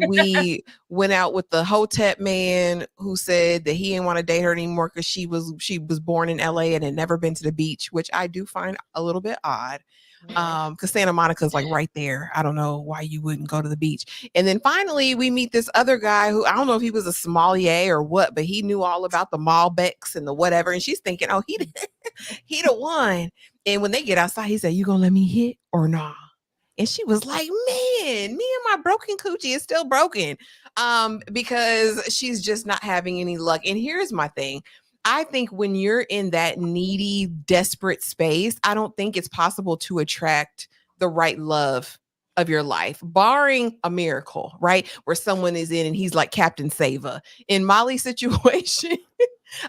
We went out with the Hotep man who said that he didn't want to date her anymore because she was born in LA and had never been to the beach, which I do find a little bit odd. Because Santa Monica's like right there. I don't know why you wouldn't go to the beach. And then finally we meet this other guy who I don't know if he was a sommelier or what, but he knew all about the Malbecs and the whatever. And she's thinking, oh, he the one. And when they get outside, he said, "You gonna let me hit or nah?" And she was like, man, me and my broken coochie is still broken, because she's just not having any luck. And here's my thing. I think when you're in that needy, desperate space, I don't think it's possible to attract the right love of your life, barring a miracle, right? Where someone is in and he's like Captain Sava. In Molly's situation,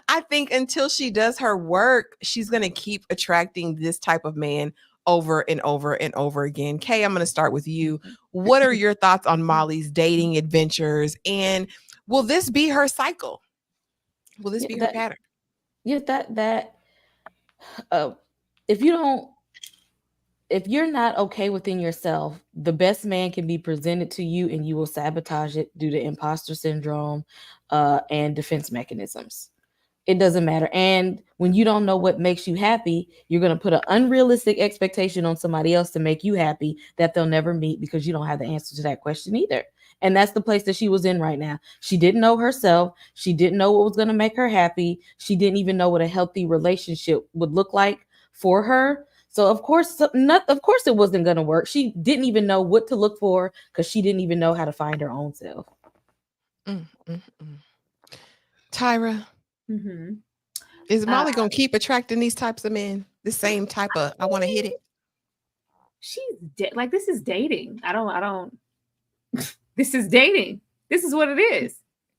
I think until she does her work, she's going to keep attracting this type of man over and over and over again. Kay, I'm going to start with you. What are your thoughts on Molly's dating adventures? And will this be her cycle? Will this be her pattern? Yeah, if you're not okay within yourself, the best man can be presented to you and you will sabotage it due to imposter syndrome and defense mechanisms. it doesn't matter. And when you don't know what makes you happy, you're going to put an unrealistic expectation on somebody else to make you happy that they'll never meet, because you don't have the answer to that question either. And that's the place that she was in right now. She didn't know herself. She didn't know what was going to make her happy. She didn't even know what a healthy relationship would look like for her. So of course it wasn't going to work. She didn't even know what to look for, because she didn't even know how to find her own self. Tyra, Mm-hmm. is Molly gonna keep attracting these types of men? The same type of I want to hit it. She's like, this is dating. I don't. This is dating. This is what it is.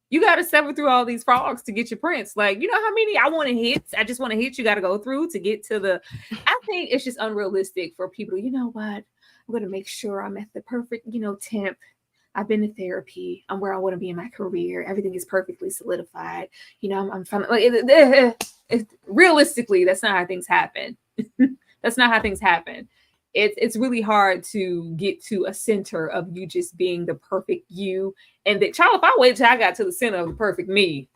You got to sever through all these frogs to get your prince. Like, you know how many I want to hit? I just want to hit. You got to go through to get to the. I think it's just unrealistic for people. You know what? I'm going to make sure I'm at the perfect, temp. I've been to therapy. I'm where I want to be in my career. Everything is perfectly solidified. I'm fine. Like, realistically, that's not how things happen. That's not how things happen. It's really hard to get to a center of you just being the perfect you. And that, child, if I waited till I got to the center of the perfect me,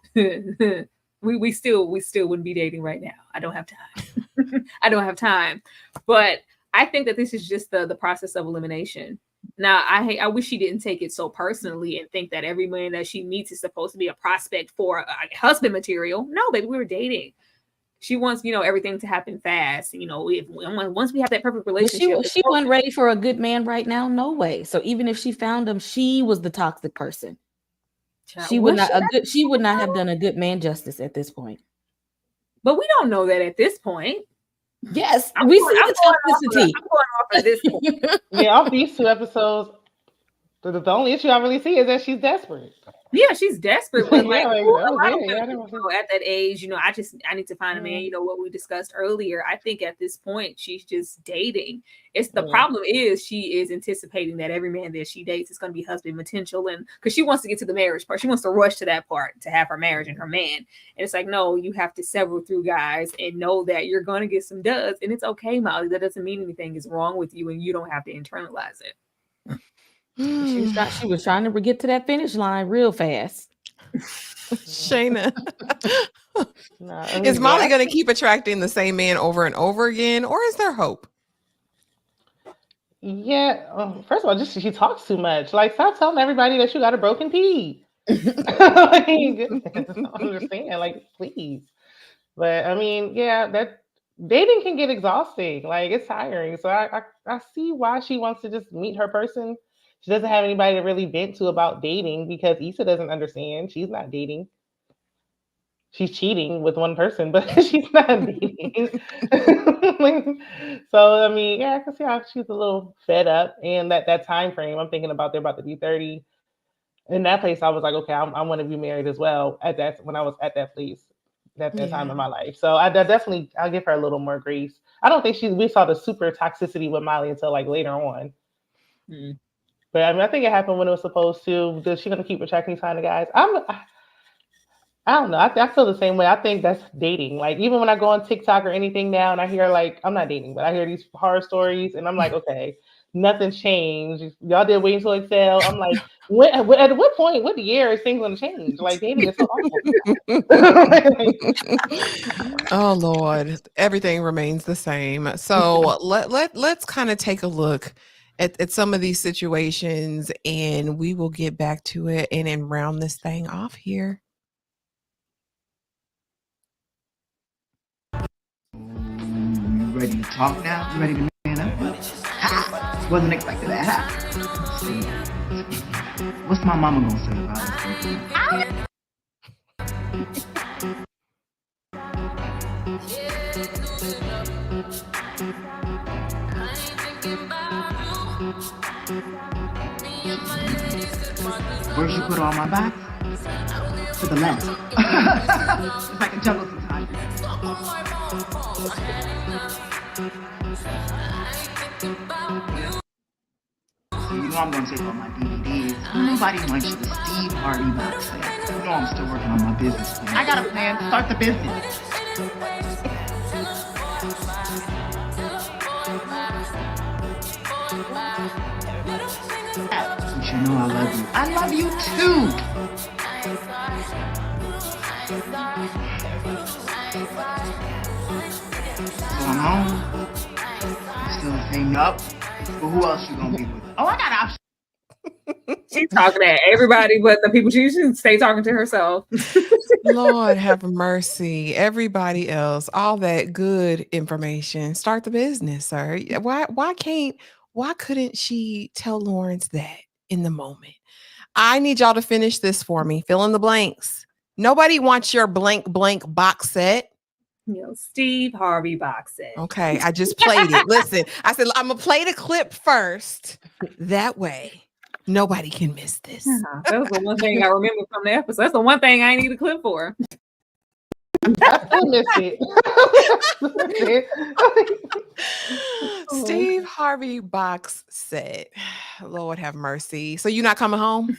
we still wouldn't be dating right now. I don't have time. I don't have time. But I think that this is just the process of elimination. Now, I wish she didn't take it so personally and think that every man that she meets is supposed to be a prospect for husband material. No, baby, we were dating. She wants, everything to happen fast. Once we have that perfect relationship. She wasn't ready for a good man right now. No way. So even if she found him, she was the toxic person. She would not have done a good man justice at this point. But we don't know that at this point. Yes, we see the toxicity. I'm going off of this point. Yeah, off these 2 episodes, the only issue I really see is that she's desperate. Yeah, she's desperate, but at that age, I need to find a man. What we discussed earlier. I think at this point she's just dating. It's the problem is she is anticipating that every man that she dates is going to be husband potential, and because she wants to get to the marriage part, she wants to rush to that part to have her marriage and her man. And it's like, no, you have to sever through, guys, and know that you're going to get some duds, and it's okay, Molly. That doesn't mean anything is wrong with you, and you don't have to internalize it. She was trying to get to that finish line real fast. Shayna, is Molly going to keep attracting the same man over and over again, or is there hope? Yeah. First of all, just she talks too much. Like, stop telling everybody that you got a broken pee. I don't understand. Like, please. But I mean, yeah, that dating can get exhausting. Like, it's tiring. So I see why she wants to just meet her person. She doesn't have anybody to really vent to about dating, because Issa doesn't understand. She's not dating. She's cheating with one person, but she's not dating. So, I mean, yeah, I can see how she's a little fed up. And that time frame, I'm thinking about they're about to be 30. In that place, I was like, okay, I want to be married as well. When I was at that place, at that time in my life. So I'll give her a little more grace. I don't think we saw the super toxicity with Molly until like later on. Mm-hmm. But I mean, I think it happened when it was supposed to. Is she going to keep attracting these kind of guys? I don't know. I feel the same way. I think that's dating. Like, even when I go on TikTok or anything now and I hear, like, I'm not dating, but I hear these horror stories and I'm like, okay, nothing's changed. Y'all did Wait Until Excel. I'm like, at what point, what year is things going to change? Like, dating is so awful. Oh, Lord. Everything remains the same. So let's kind of take a look at some of these situations, and we will get back to it and then round this thing off here. You ready to talk now? You ready to man up? Ha! Wasn't expecting that. Ha! What's my mama gonna say about it? Where'd you put all my back? To the left. It's like a jungle sometimes. You know I'm gonna take all my DVDs. Nobody wants the Steve Harvey box set. You know I'm still working on my business plan. I got a plan. Start the business. You should know I love you. I love you too. Going home? Still hang up? But who else you gonna be with? Oh, I got options. She's talking to everybody but the people. She should stay talking to herself. Lord have mercy. Everybody else, all that good information. Start the business, sir. Why couldn't she tell Lawrence that in the moment? I need y'all to finish this for me. Fill in the blanks. Nobody wants your blank box set. Steve Harvey box set. Okay, I just played it. Listen, I said I'm gonna play the clip first. That way, nobody can miss this. That was the one thing I remember from the episode. That's the one thing I need a clip for. I still missed it. Steve Harvey box set. Lord have mercy. So you're not coming home?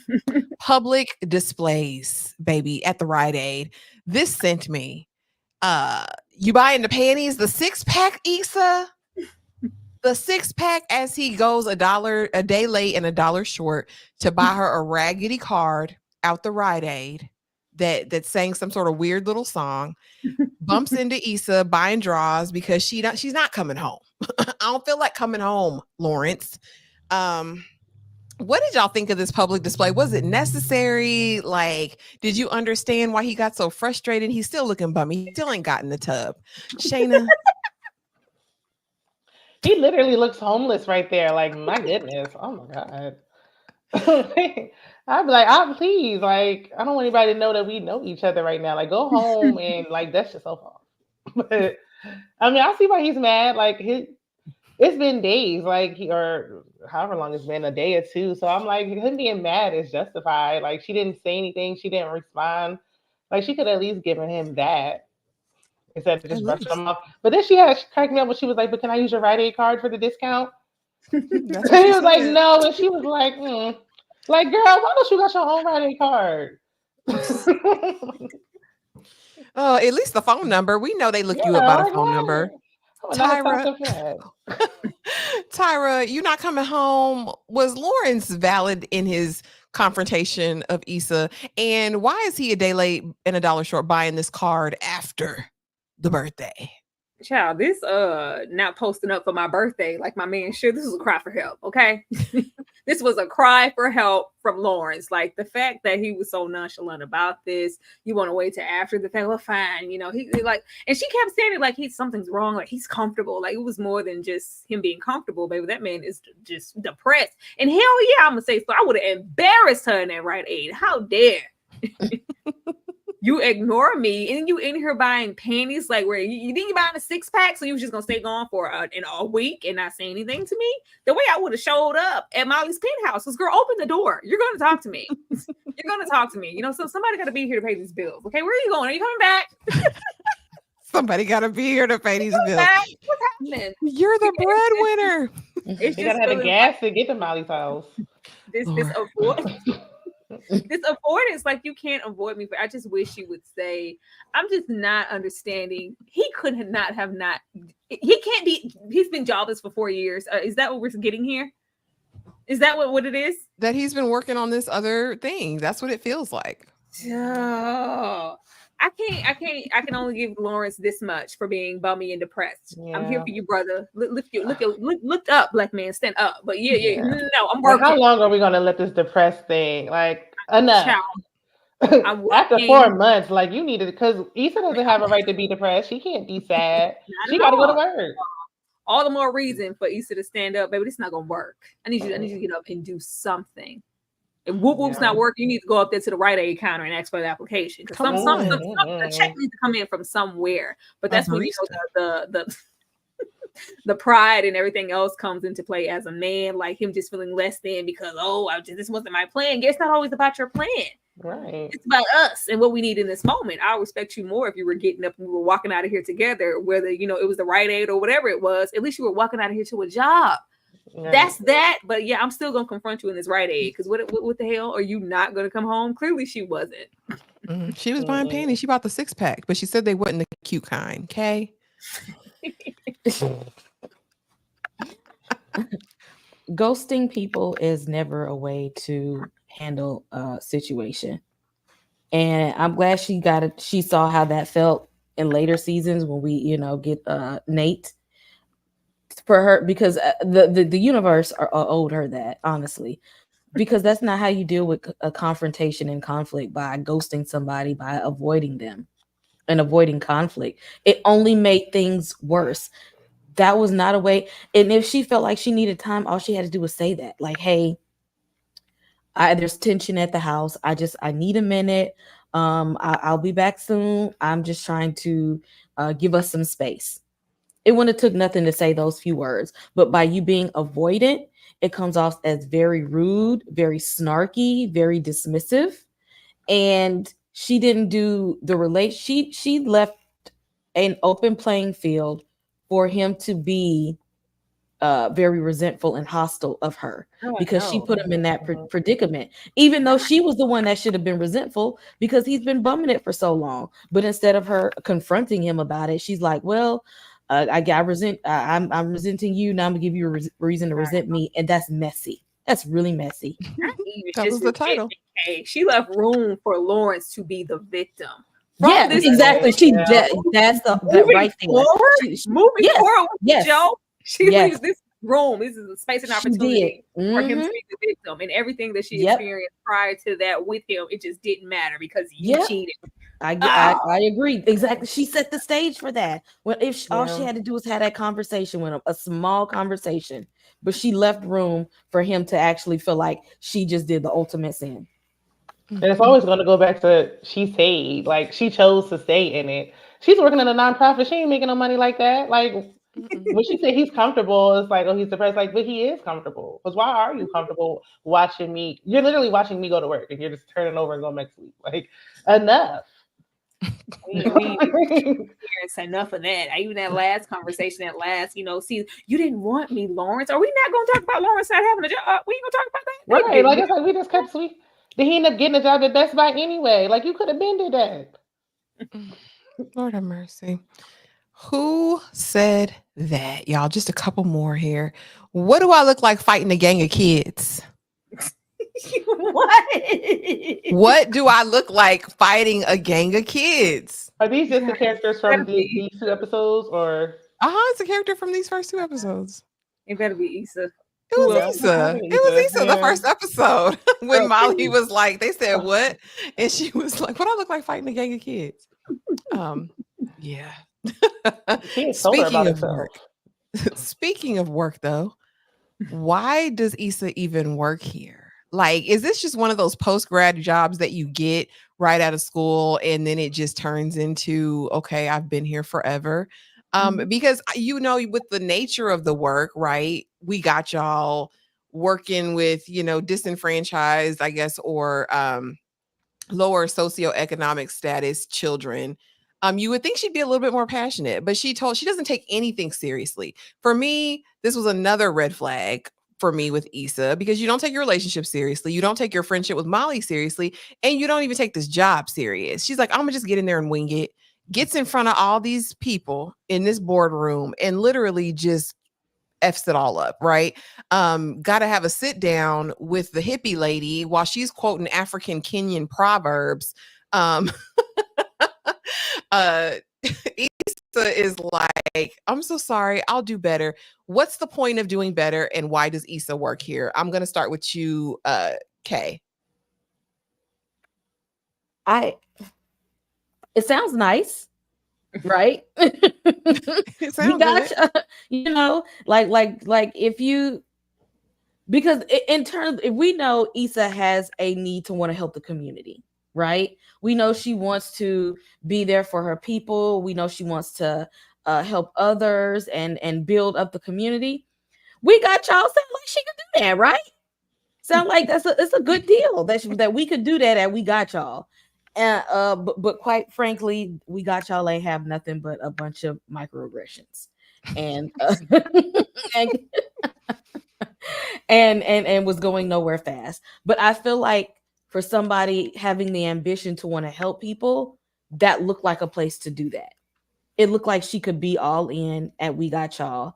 Public displays, baby, at the Rite Aid. This sent me. You buying the panties, the 6-pack, Issa? The 6-pack as he goes $1 a day late and $1 short to buy her a raggedy card out the Rite Aid that sang some sort of weird little song, bumps into Issa buying draws because she's not coming home. I don't feel like coming home, Lawrence. What did y'all think of this public display? Was it necessary? Like, did you understand why he got so frustrated? He's still looking bummy. He still ain't got in the tub. Shayna. He literally looks homeless right there. Like, my goodness. Oh my God. I'd be like, please, like, I don't want anybody to know that we know each other right now. Like, go home and like dust yourself off. But I mean, I see why he's mad. Like, it's been days, like or however long it's been, a day or two. So I'm like, him being mad is justified. Like, she didn't say anything, she didn't respond. Like, she could at least given him that instead of just brushing him off. But then she cracked me up when she was like, "But can I use your Rite Aid card for the discount?" And he was like, "No," and she was like, Like, girl, why don't you got your own Rite Aid card? Oh, at least the phone number. We know they look you up by the phone number. Tyra, you not coming home. Was Lawrence valid in his confrontation of Issa? And why is he a day late and $1 short buying this card after the birthday? Child, this not posting up for my birthday like my man should. This was a cry for help, okay? This was a cry for help from Lawrence. Like, the fact that he was so nonchalant about this, you want to wait till after the fact. Well, fine, he like, and she kept saying it like something's wrong, like he's comfortable. Like, it was more than just him being comfortable, baby. That man is just depressed. And hell yeah, I'm gonna say so. I would have embarrassed her in that Rite Aid. How dare you ignore me, and you in here buying panties? Like, where you think you're buying a 6-pack, so you was just gonna stay gone for a week and not say anything to me? The way I would have showed up at Molly's penthouse was, girl, open the door. You're gonna talk to me. You're gonna talk to me. So somebody got to be here to pay these bills. Okay, where are you going? Are you coming back? Somebody got to be here to pay these bills. What's happening? You're the breadwinner. You gotta have the gas to get to Molly's house. This avoidance, like, you can't avoid me, but I just wish you would say, I'm just not understanding. He could not have he can't be, he's been jobless for 4 years. Is that what we're getting here? Is that what it is? That he's been working on this other thing. That's what it feels like. Oh, I can only give Lawrence this much for being bummy and depressed. Yeah. I'm here for you, brother. Look up, black man, stand up. But yeah. No, I'm working. How long are we gonna let this depressed thing? Like, enough. After 4 months, like, you need it, because Issa doesn't have a right to be depressed. She can't be sad. She got to go to work. All the more reason for Issa to stand up, baby. This is not gonna work. I need you to get up and do something. If whoop's not working, you need to go up there to the Rite Aid counter and ask for the application. Because the check needs to come in from somewhere. But that's when the pride and everything else comes into play as a man, like him just feeling less than because this wasn't my plan. It's not always about your plan. Right. It's about us and what we need in this moment. I'll respect you more if you were getting up and we were walking out of here together, whether it was the Rite Aid or whatever it was. At least you were walking out of here to a job. Right. That's that. But yeah, I'm still gonna confront you in this Rite Aid, because what the hell, are you not gonna come home? Clearly she wasn't. She was buying panties. She bought the 6-pack, but she said they wasn't the cute kind. Okay. Ghosting people is never a way to handle a situation. And I'm glad she got it. She saw how that felt in later seasons when we, get Nate for her, because the universe owed her that, honestly, because that's not how you deal with a confrontation and conflict, by ghosting somebody, by avoiding them and avoiding conflict. It only made things worse. That was not a way. And if she felt like she needed time, all she had to do was say that, like, hey, there's tension at the house. I need a minute. I'll be back soon. I'm just trying to give us some space. It wouldn't have took nothing to say those few words, but by you being avoidant, it comes off as very rude, very snarky, very dismissive. And she didn't do the relate. She left an open playing field for him to be very resentful and hostile of her, because she put him in that predicament, even though she was the one that should have been resentful because he's been bumming it for so long. But instead of her confronting him about it, she's like, well, I'm resenting you. Now I'm gonna give you a reason to resent me. And that's messy. That's really messy. That was the title. She left room for Lawrence to be the victim. Yeah, exactly. That's the right thing. Moving forward with Joe. She Yes. leaves this room. This is a space and opportunity for him to be the victim. And everything that she experienced prior to that with him, it just didn't matter because you cheated. I agree. Exactly. She set the stage for that. Well, all she had to do was have that conversation with him, a small conversation, but she left room for him to actually feel like she just did the ultimate sin. And it's always going to go back to she stayed. Like, she chose to stay in it. She's working in a nonprofit. She ain't making no money like that. Like, when she said he's comfortable, it's like, oh, he's depressed. Like, but he is comfortable. Because why are you comfortable watching me? You're literally watching me go to work and you're just turning over and going back to sleep. Like, enough. We experienced enough of that. Even that last conversation, see, you didn't want me, Lawrence. Are we not going to talk about Lawrence not having a job? We ain't going to talk about that? Right. Like, it's like we just kept sweet. Did he end up getting a job at Best Buy anyway? Like, you could have been did that. Lord have mercy. Who said that, y'all? Just a couple more here. What do I look like fighting a gang of kids? What do I look like fighting a gang of kids? Are these just the characters from these two episodes, or? It's a character from these first two episodes. It better be Issa. It was Issa. It was Issa, the first episode. When Molly was like, they said what? And she was like, what do I look like fighting a gang of kids? Yeah. Speaking of work, though, why does Issa even work here? Like, is this just one of those post-grad jobs that you get right out of school and then it just turns into, okay, I've been here forever? Because with the nature of the work, right? We got y'all working with, disenfranchised, I guess, or lower socioeconomic status children. You would think she'd be a little bit more passionate, but she doesn't take anything seriously. For me, this was another red flag for me with Issa, because you don't take your relationship seriously. You don't take your friendship with Molly seriously. And you don't even take this job serious. She's like, I'm gonna just get in there and wing it. Gets in front of all these people in this boardroom and literally just F's it all up, right? Got to have a sit down with the hippie lady while she's quoting African Kenyan proverbs. Issa is like, I'm so sorry, I'll do better. What's the point of doing better, and why does Issa work here? I'm going to start with you, Kay. It sounds nice, right? It sounds good. Like if you, because in terms, if we know Issa has a need to want to help the community, right? We know she wants to be there for her people. We know she wants to help others and build up the community. We got y'all sound like she could do that, right? Sound like it's a good deal that we could do that, and we got y'all. But quite frankly, we got y'all ain't have nothing but a bunch of microaggressions, and and was going nowhere fast. But I feel like for somebody having the ambition to want to help people, that looked like a place to do that. It looked like she could be all in, and we got y'all.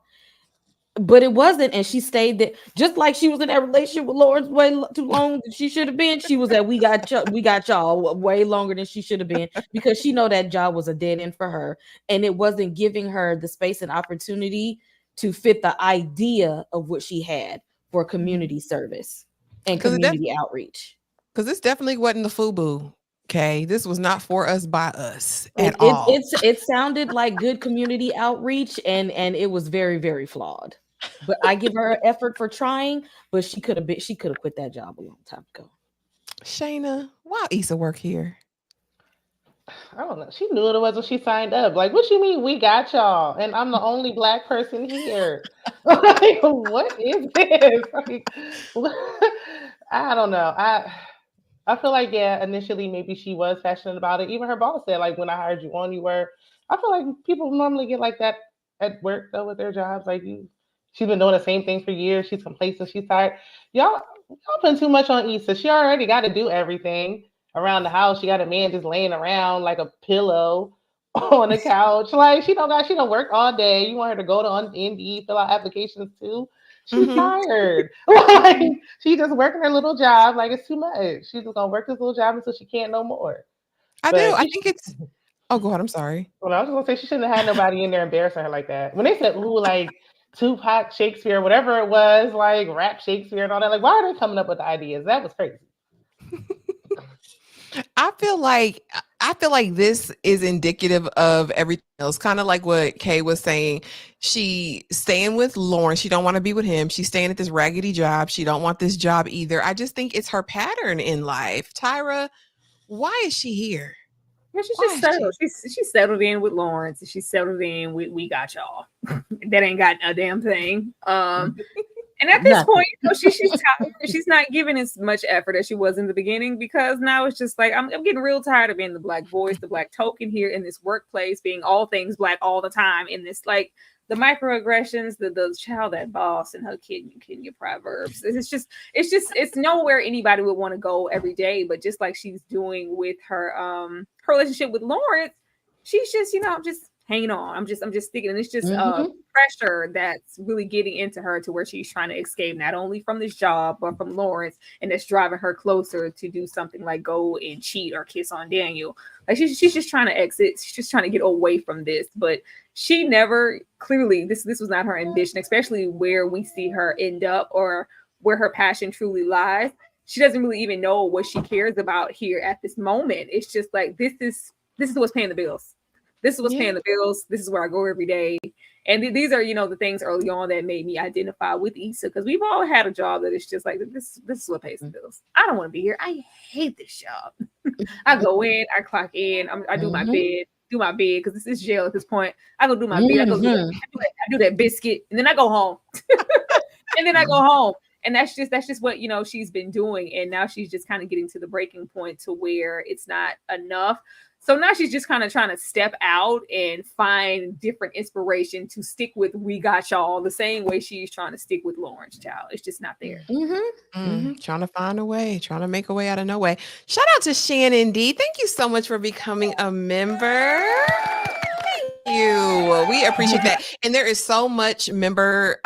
But it wasn't, and she stayed there just like she was in that relationship with Lawrence too long than she should have been. She was at we got y'all way longer than she should have been because she know that job was a dead end for her, and it wasn't giving her the space and opportunity to fit the idea of what she had for community service and community outreach. Because this definitely wasn't the FUBU. Okay, this was not for us by us at all. It sounded like good community outreach, and it was very, very flawed. But I give her effort for trying, but she could have quit that job a long time ago. Shayna, why Issa work here? I don't know. She knew what it was when she signed up. Like, what you mean we got y'all? And I'm the only Black person here. Like, what is this? Like, I don't know. I feel like, yeah, initially maybe she was passionate about it. Even her boss said, like, when I hired you on, you were. I feel like people normally get like that at work, though, with their jobs. Like, she's been doing the same thing for years. She's complacent. She's tired. Y'all putting too much on Issa. She already got to do everything around the house. She got a man just laying around like a pillow on the couch. Like, she don't work all day. You want her to go to Indeed, fill out applications too? She's tired. Like, she's just working her little job. Like, it's too much. She's just gonna work this little job until she can't no more. I think it's. Oh, go ahead. I'm sorry. Well, I was gonna say she shouldn't have had nobody in there embarrassing her like that. When they said, "Ooh, like Tupac, Shakespeare, whatever it was, like rap Shakespeare and all that," like, why are they coming up with the ideas? That was crazy. I feel like this is indicative of everything else. Kind of like what Kay was saying. She staying with Lauren. She don't want to be with him. She's staying at this raggedy job. She don't want this job either. I just think it's her pattern in life. Tyra, why is she here? Yeah, she's just settled. She's settled in with Lawrence. She's settled in with we got y'all. That ain't got a damn thing. And at this point, she's tired. She's not giving as much effort as she was in the beginning because now it's just like I'm getting real tired of being the Black voice, the Black token here in this workplace, being all things Black all the time in this like the microaggressions, the child that boss and her kid proverbs. It's nowhere anybody would want to go every day, but just like she's doing with her relationship with Lawrence, she's just I'm just hanging on. I'm just sticking, and it's just pressure that's really getting into her to where she's trying to escape not only from this job but from Lawrence, and that's driving her closer to do something like go and cheat or kiss on Daniel. Like she's just trying to exit. She's just trying to get away from this, but she never clearly this was not her ambition, especially where we see her end up or where her passion truly lies. She doesn't really even know what she cares about here at this moment. It's just like this is what's paying the bills. This is what's paying the bills. This is where I go every day. And these are, the things early on that made me identify with Issa, because we've all had a job that is just like, this is what pays the bills. I don't want to be here. I hate this job. I go in, I clock in, I do my bed, because this is jail at this point. I go do my bed, I do that biscuit, and then I go home. And that's just what, she's been doing. And now she's just kind of getting to the breaking point to where it's not enough. So now she's just kind of trying to step out and find different inspiration to stick with we got y'all the same way she's trying to stick with Lawrence Child. It's just not there. Trying to find a way, trying to make a way out of no way. Shout out to Shannon D. Thank you so much for becoming a member. You. We appreciate that. And there is so much member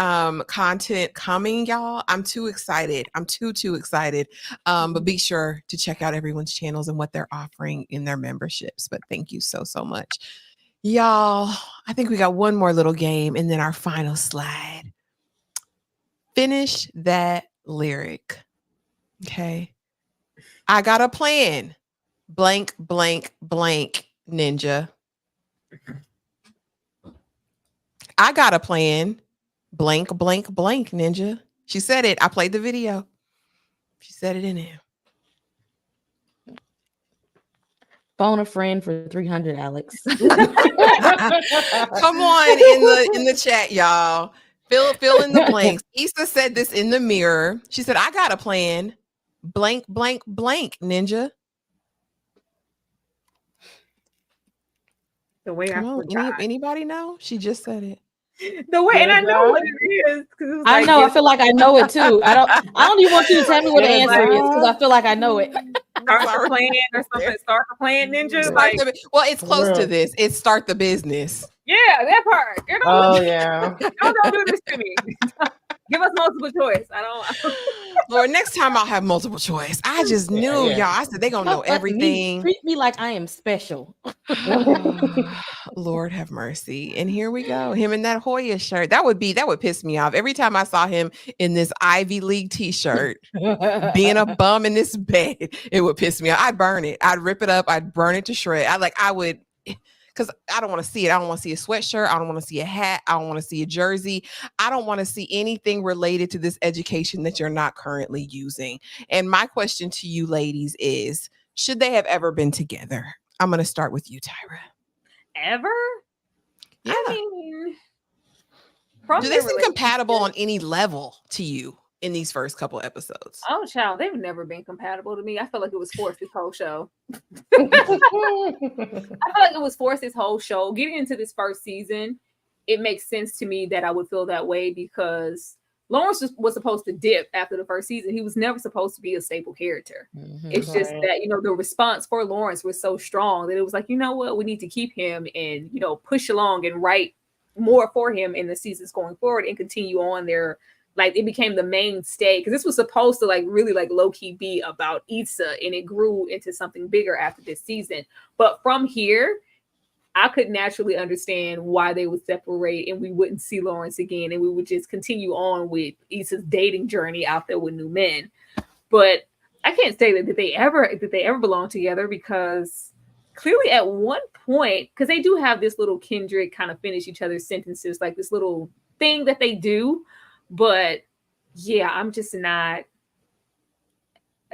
content coming, y'all. I'm too excited. I'm too excited. But be sure to check out everyone's channels and what they're offering in their memberships. But thank you so much. Y'all, I think we got one more little game and then our final slide. Finish that lyric. Okay. I got a plan. Blank, blank, blank, ninja. I got a plan. Blank, blank, blank, ninja. She said it. I played the video. She said it in there. Phone a friend for 300, Alex. Come on in the chat, y'all. Fill in the blanks. Issa said this in the mirror. She said, I got a plan. Blank, blank, blank, ninja. The way anybody know? She just said it. The way, and I know what it is. I know. I feel like I know it too. I don't even want you to tell me what the answer is, because I feel like I know it. Start the plan or something. Start the plan, ninja. Well, it's close to this. It's start the business. Yeah, that part. You know, Oh yeah. don't do this to me. Give us multiple choice. I don't. Lord, next time I'll have multiple choice. I just knew, yeah. y'all. I said they gonna know But me, everything. treat me like I am special. Lord have mercy. And here we go. Him in that Hoya shirt. That would piss me off. Every time I saw him in this Ivy League t-shirt, being a bum in this bed, it would piss me off. I'd burn it. I'd rip it up. I'd burn it to shred. I would, because I don't want to see it. I don't want to see a sweatshirt. I don't want to see a hat. I don't want to see a jersey. I don't want to see anything related to this education that you're not currently using. And my question to you ladies is, should they have ever been together? I'm going to start with you, Tyra. Ever? Yeah. I mean, do they seem compatible on any level to you in these first couple episodes? Oh, child, they've never been compatible to me. I feel like it was forced this whole show. I feel like it was forced this whole show. Getting into this first season, it makes sense to me that I would feel that way because Lawrence was supposed to dip after the first season. He was never supposed to be a staple character. It's just that, the response for Lawrence was so strong that it was like, you know what, we need to keep him and, push along and write more for him in the seasons going forward and continue on there. Like it became the mainstay because this was supposed to really low-key be about Issa and it grew into something bigger after this season. But from here, I could naturally understand why they would separate and we wouldn't see Lawrence again and we would just continue on with Issa's dating journey out there with new men. But I can't say that they ever belong together because clearly at one point, because they do have this little kindred kind of finish each other's sentences, like this little thing that they do. But yeah, I'm just not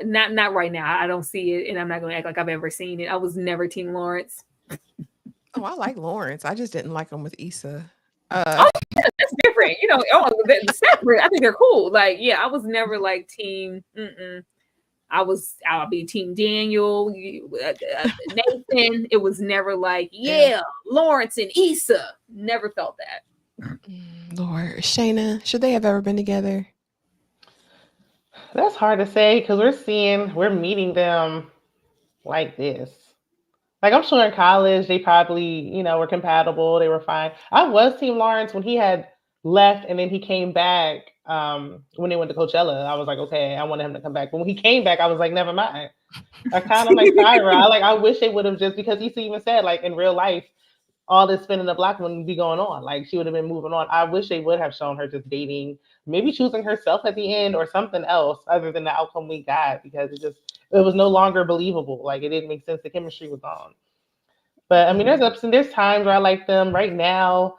right now. I don't see it and I'm not going to act like I've ever seen it. I was never Team Lawrence. Oh, I like Lawrence. I just didn't like him with Issa. Yeah, that's different. Separate. I think they're cool. I was never team. I'll be Team Daniel, Nathan. It was never Lawrence and Issa. Never felt that. Lord, Shayna, should they have ever been together? That's hard to say because we're meeting them like this. I'm sure in college, they probably, were compatible. They were fine. I was Team Lawrence when he had left and then he came back when they went to Coachella. I was like, okay, I wanted him to come back. But when he came back, I was like, never mind. I kind of like Tyra. I wish they would have just, because he even said, in real life, all this spinning the block wouldn't be going on. She would have been moving on. I wish they would have shown her just dating, maybe choosing herself at the end or something else other than the outcome we got because it was no longer believable. It didn't make sense. The chemistry was gone. But I mean, there's ups and there's times where I like them. Right now,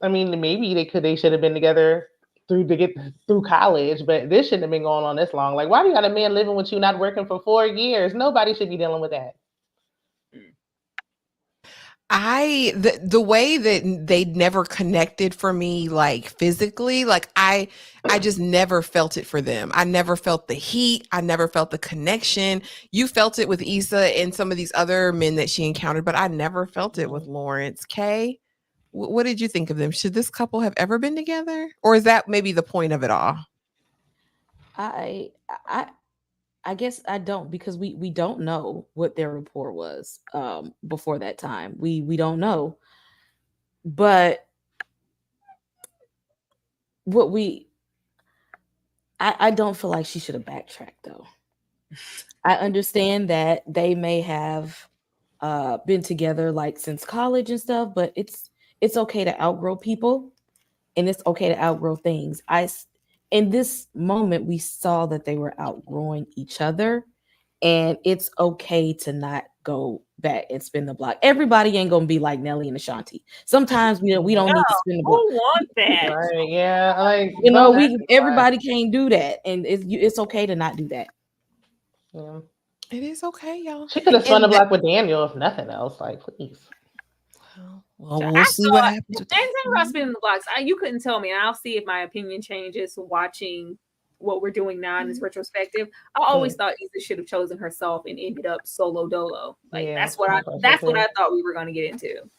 I mean, maybe they should have been together to get through college, but this shouldn't have been going on this long. Why do you got a man living with you not working for 4 years? Nobody should be dealing with that. The way that they never connected for me, physically, I just never felt it for them. I never felt the heat. I never felt the connection. You felt it with Issa and some of these other men that she encountered, but I never felt it with Lawrence. Kay, what did you think of them? Should this couple have ever been together? Or is that maybe the point of it all? I guess I don't because we don't know what their rapport was before that time. We don't know. But I don't feel like she should have backtracked though. I understand that they may have been together since college and stuff, but it's okay to outgrow people and it's okay to outgrow things. In this moment, we saw that they were outgrowing each other, and it's okay to not go back and spin the block. Everybody ain't gonna be like Nelly and Ashanti. Sometimes we don't need to spin the block. Who want that? Right, yeah, everybody can't do that, and it's okay to not do that. Yeah. It is okay, y'all. She could have spun the block with Daniel if nothing else. Please. Well, we'll see what happens. Anything about spinning the blocks, you couldn't tell me. And I'll see if my opinion changes watching what we're doing now in this retrospective. I always thought Issa should have chosen herself and ended up solo dolo. That's what I thought we were going to get into.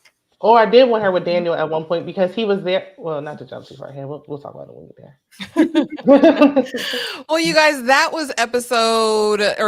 Or I did want her with Daniel at one point because he was there. Well, not to jump too far ahead. We'll talk about it when we get there. Well, you guys, that was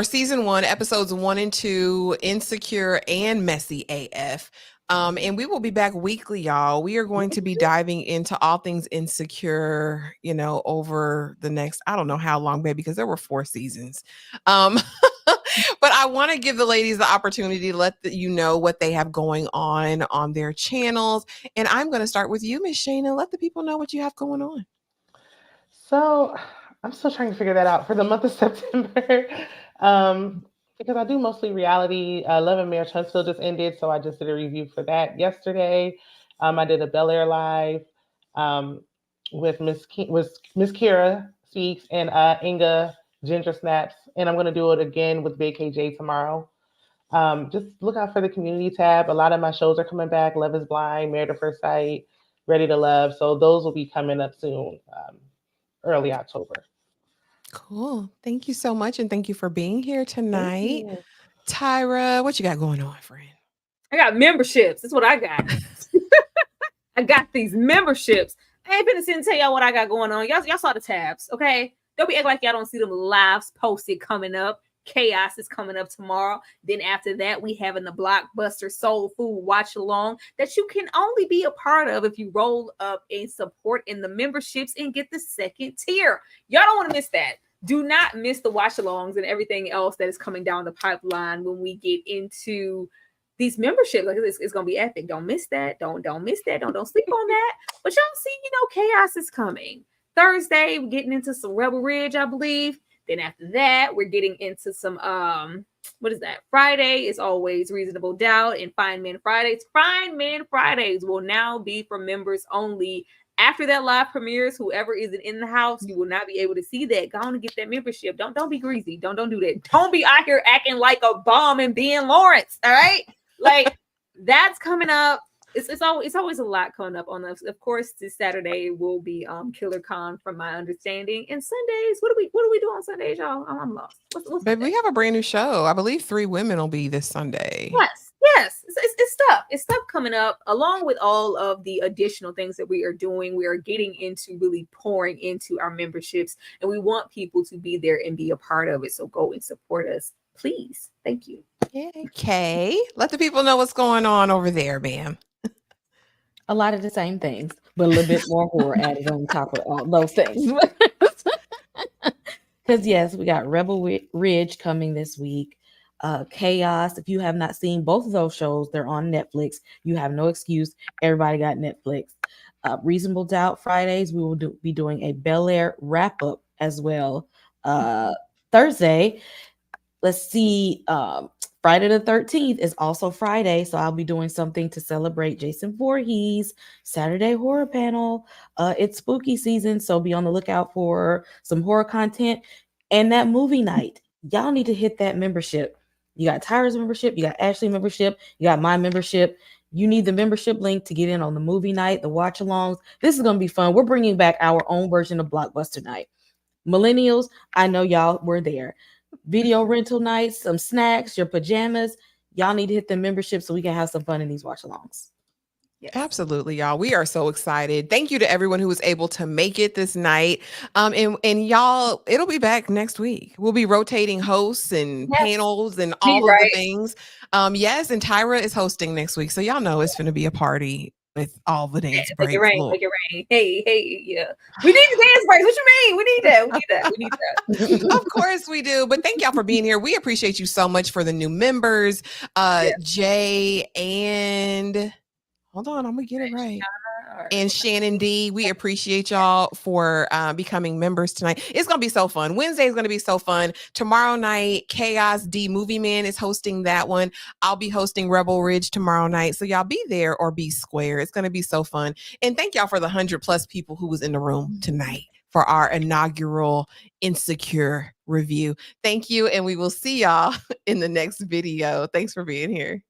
season 1, episodes 1 and 2, Insecure and Messy AF. And we will be back weekly, y'all. We are going to be diving into all things Insecure, over the next, I don't know how long, baby, because there were 4 seasons. But I want to give the ladies the opportunity to let you know what they have going on their channels. And I'm going to start with you, Miss Shayna. Let the people know what you have going on. So I'm still trying to figure that out for the month of September. Because I do mostly reality. Love and Marriage Huntsville just ended, so I just did a review for that yesterday. I did a Bel Air live with Miss Kira Speaks and Inga Ginger Snaps, and I'm going to do it again with Big KJ tomorrow. Just look out for the community tab. A lot of my shows are coming back. Love is Blind, Married at First Sight, Ready to Love. So those will be coming up soon, early October. Cool. Thank you so much. And thank you for being here tonight. Tyra, what you got going on, friend? I got memberships. That's what I got. I got these memberships. I ain't finna sit and tell y'all what I got going on. Y'all saw the tabs, okay? Don't be acting like y'all don't see them lives posted coming up. Chaos is coming up tomorrow. Then after that, we having the Blockbuster Soul Food watch along that you can only be a part of if you roll up and support in the memberships and get the second tier. Y'all don't want to miss that. Do not miss the watch alongs and everything else that is coming down the pipeline when we get into these memberships. Like it's gonna be epic. Don't miss that. Don't miss that. Don't sleep on that. But y'all see, chaos is coming. Thursday, we're getting into some Rebel Ridge, I believe. Then after that, we're getting into some what is that? Friday is always Reasonable Doubt and Fine Men Fridays. Fine Men Fridays will now be for members only. After that live premieres, whoever isn't in the house, you will not be able to see that. Go on and get that membership. Don't be greasy. Don't do that. Don't be out here acting like a bum and being Lawrence. All right, like that's coming up. It's always a lot coming up on us. Of course, this Saturday will be Killer Con, from my understanding. And Sundays, what do we do on Sundays, y'all? I'm lost. What's Baby, we have a brand new show. I believe 3 Women will be this Sunday. Yes. It's stuff. It's stuff coming up, along with all of the additional things that we are doing. We are getting into really pouring into our memberships, and we want people to be there and be a part of it. So go and support us, please. Thank you. Okay. Let the people know what's going on over there, ma'am. A lot of the same things, but a little bit more horror added on top of all those things. Because yes, we got Rebel Ridge coming this week. Chaos. If you have not seen both of those shows, they're on Netflix. You have no excuse. Everybody got Netflix. Reasonable Doubt Fridays. We will be doing a Bel Air wrap up as well. Thursday. Let's see. Friday the 13th is also Friday, so I'll be doing something to celebrate Jason Voorhees. Saturday horror panel. It's spooky season, so be on the lookout for some horror content. And that movie night, y'all need to hit that membership. You got Tyra's membership, you got Ashley membership, you got my membership. You need the membership link to get in on the movie night, the watch alongs. This is going to be fun. We're bringing back our own version of Blockbuster night. Millennials, I know y'all were there. Video rental nights, some snacks, your pajamas. Y'all need to hit the membership so we can have some fun in these watch alongs. Yes. Absolutely, y'all. We are so excited. Thank you to everyone who was able to make it this night. And y'all, it'll be back next week. We'll be rotating hosts and panels and all of the things. Yes, and Tyra is hosting next week. So y'all know it's going to be a party with all the dance breaks. Make it rain. Hey, yeah. We need the dance breaks. What you mean? We need that. Of course we do. But thank y'all for being here. We appreciate you so much for the new members. Jay and hold on, I'm gonna get it right. And Shannon D, we appreciate y'all for becoming members tonight. It's gonna be so fun. Wednesday is gonna be so fun. Tomorrow night, Chaos D Movie Man is hosting that one. I'll be hosting Rebel Ridge tomorrow night. So y'all be there or be square. It's gonna be so fun. And thank y'all for the 100+ people who was in the room tonight for our inaugural Insecure review. Thank you, and we will see y'all in the next video. Thanks for being here.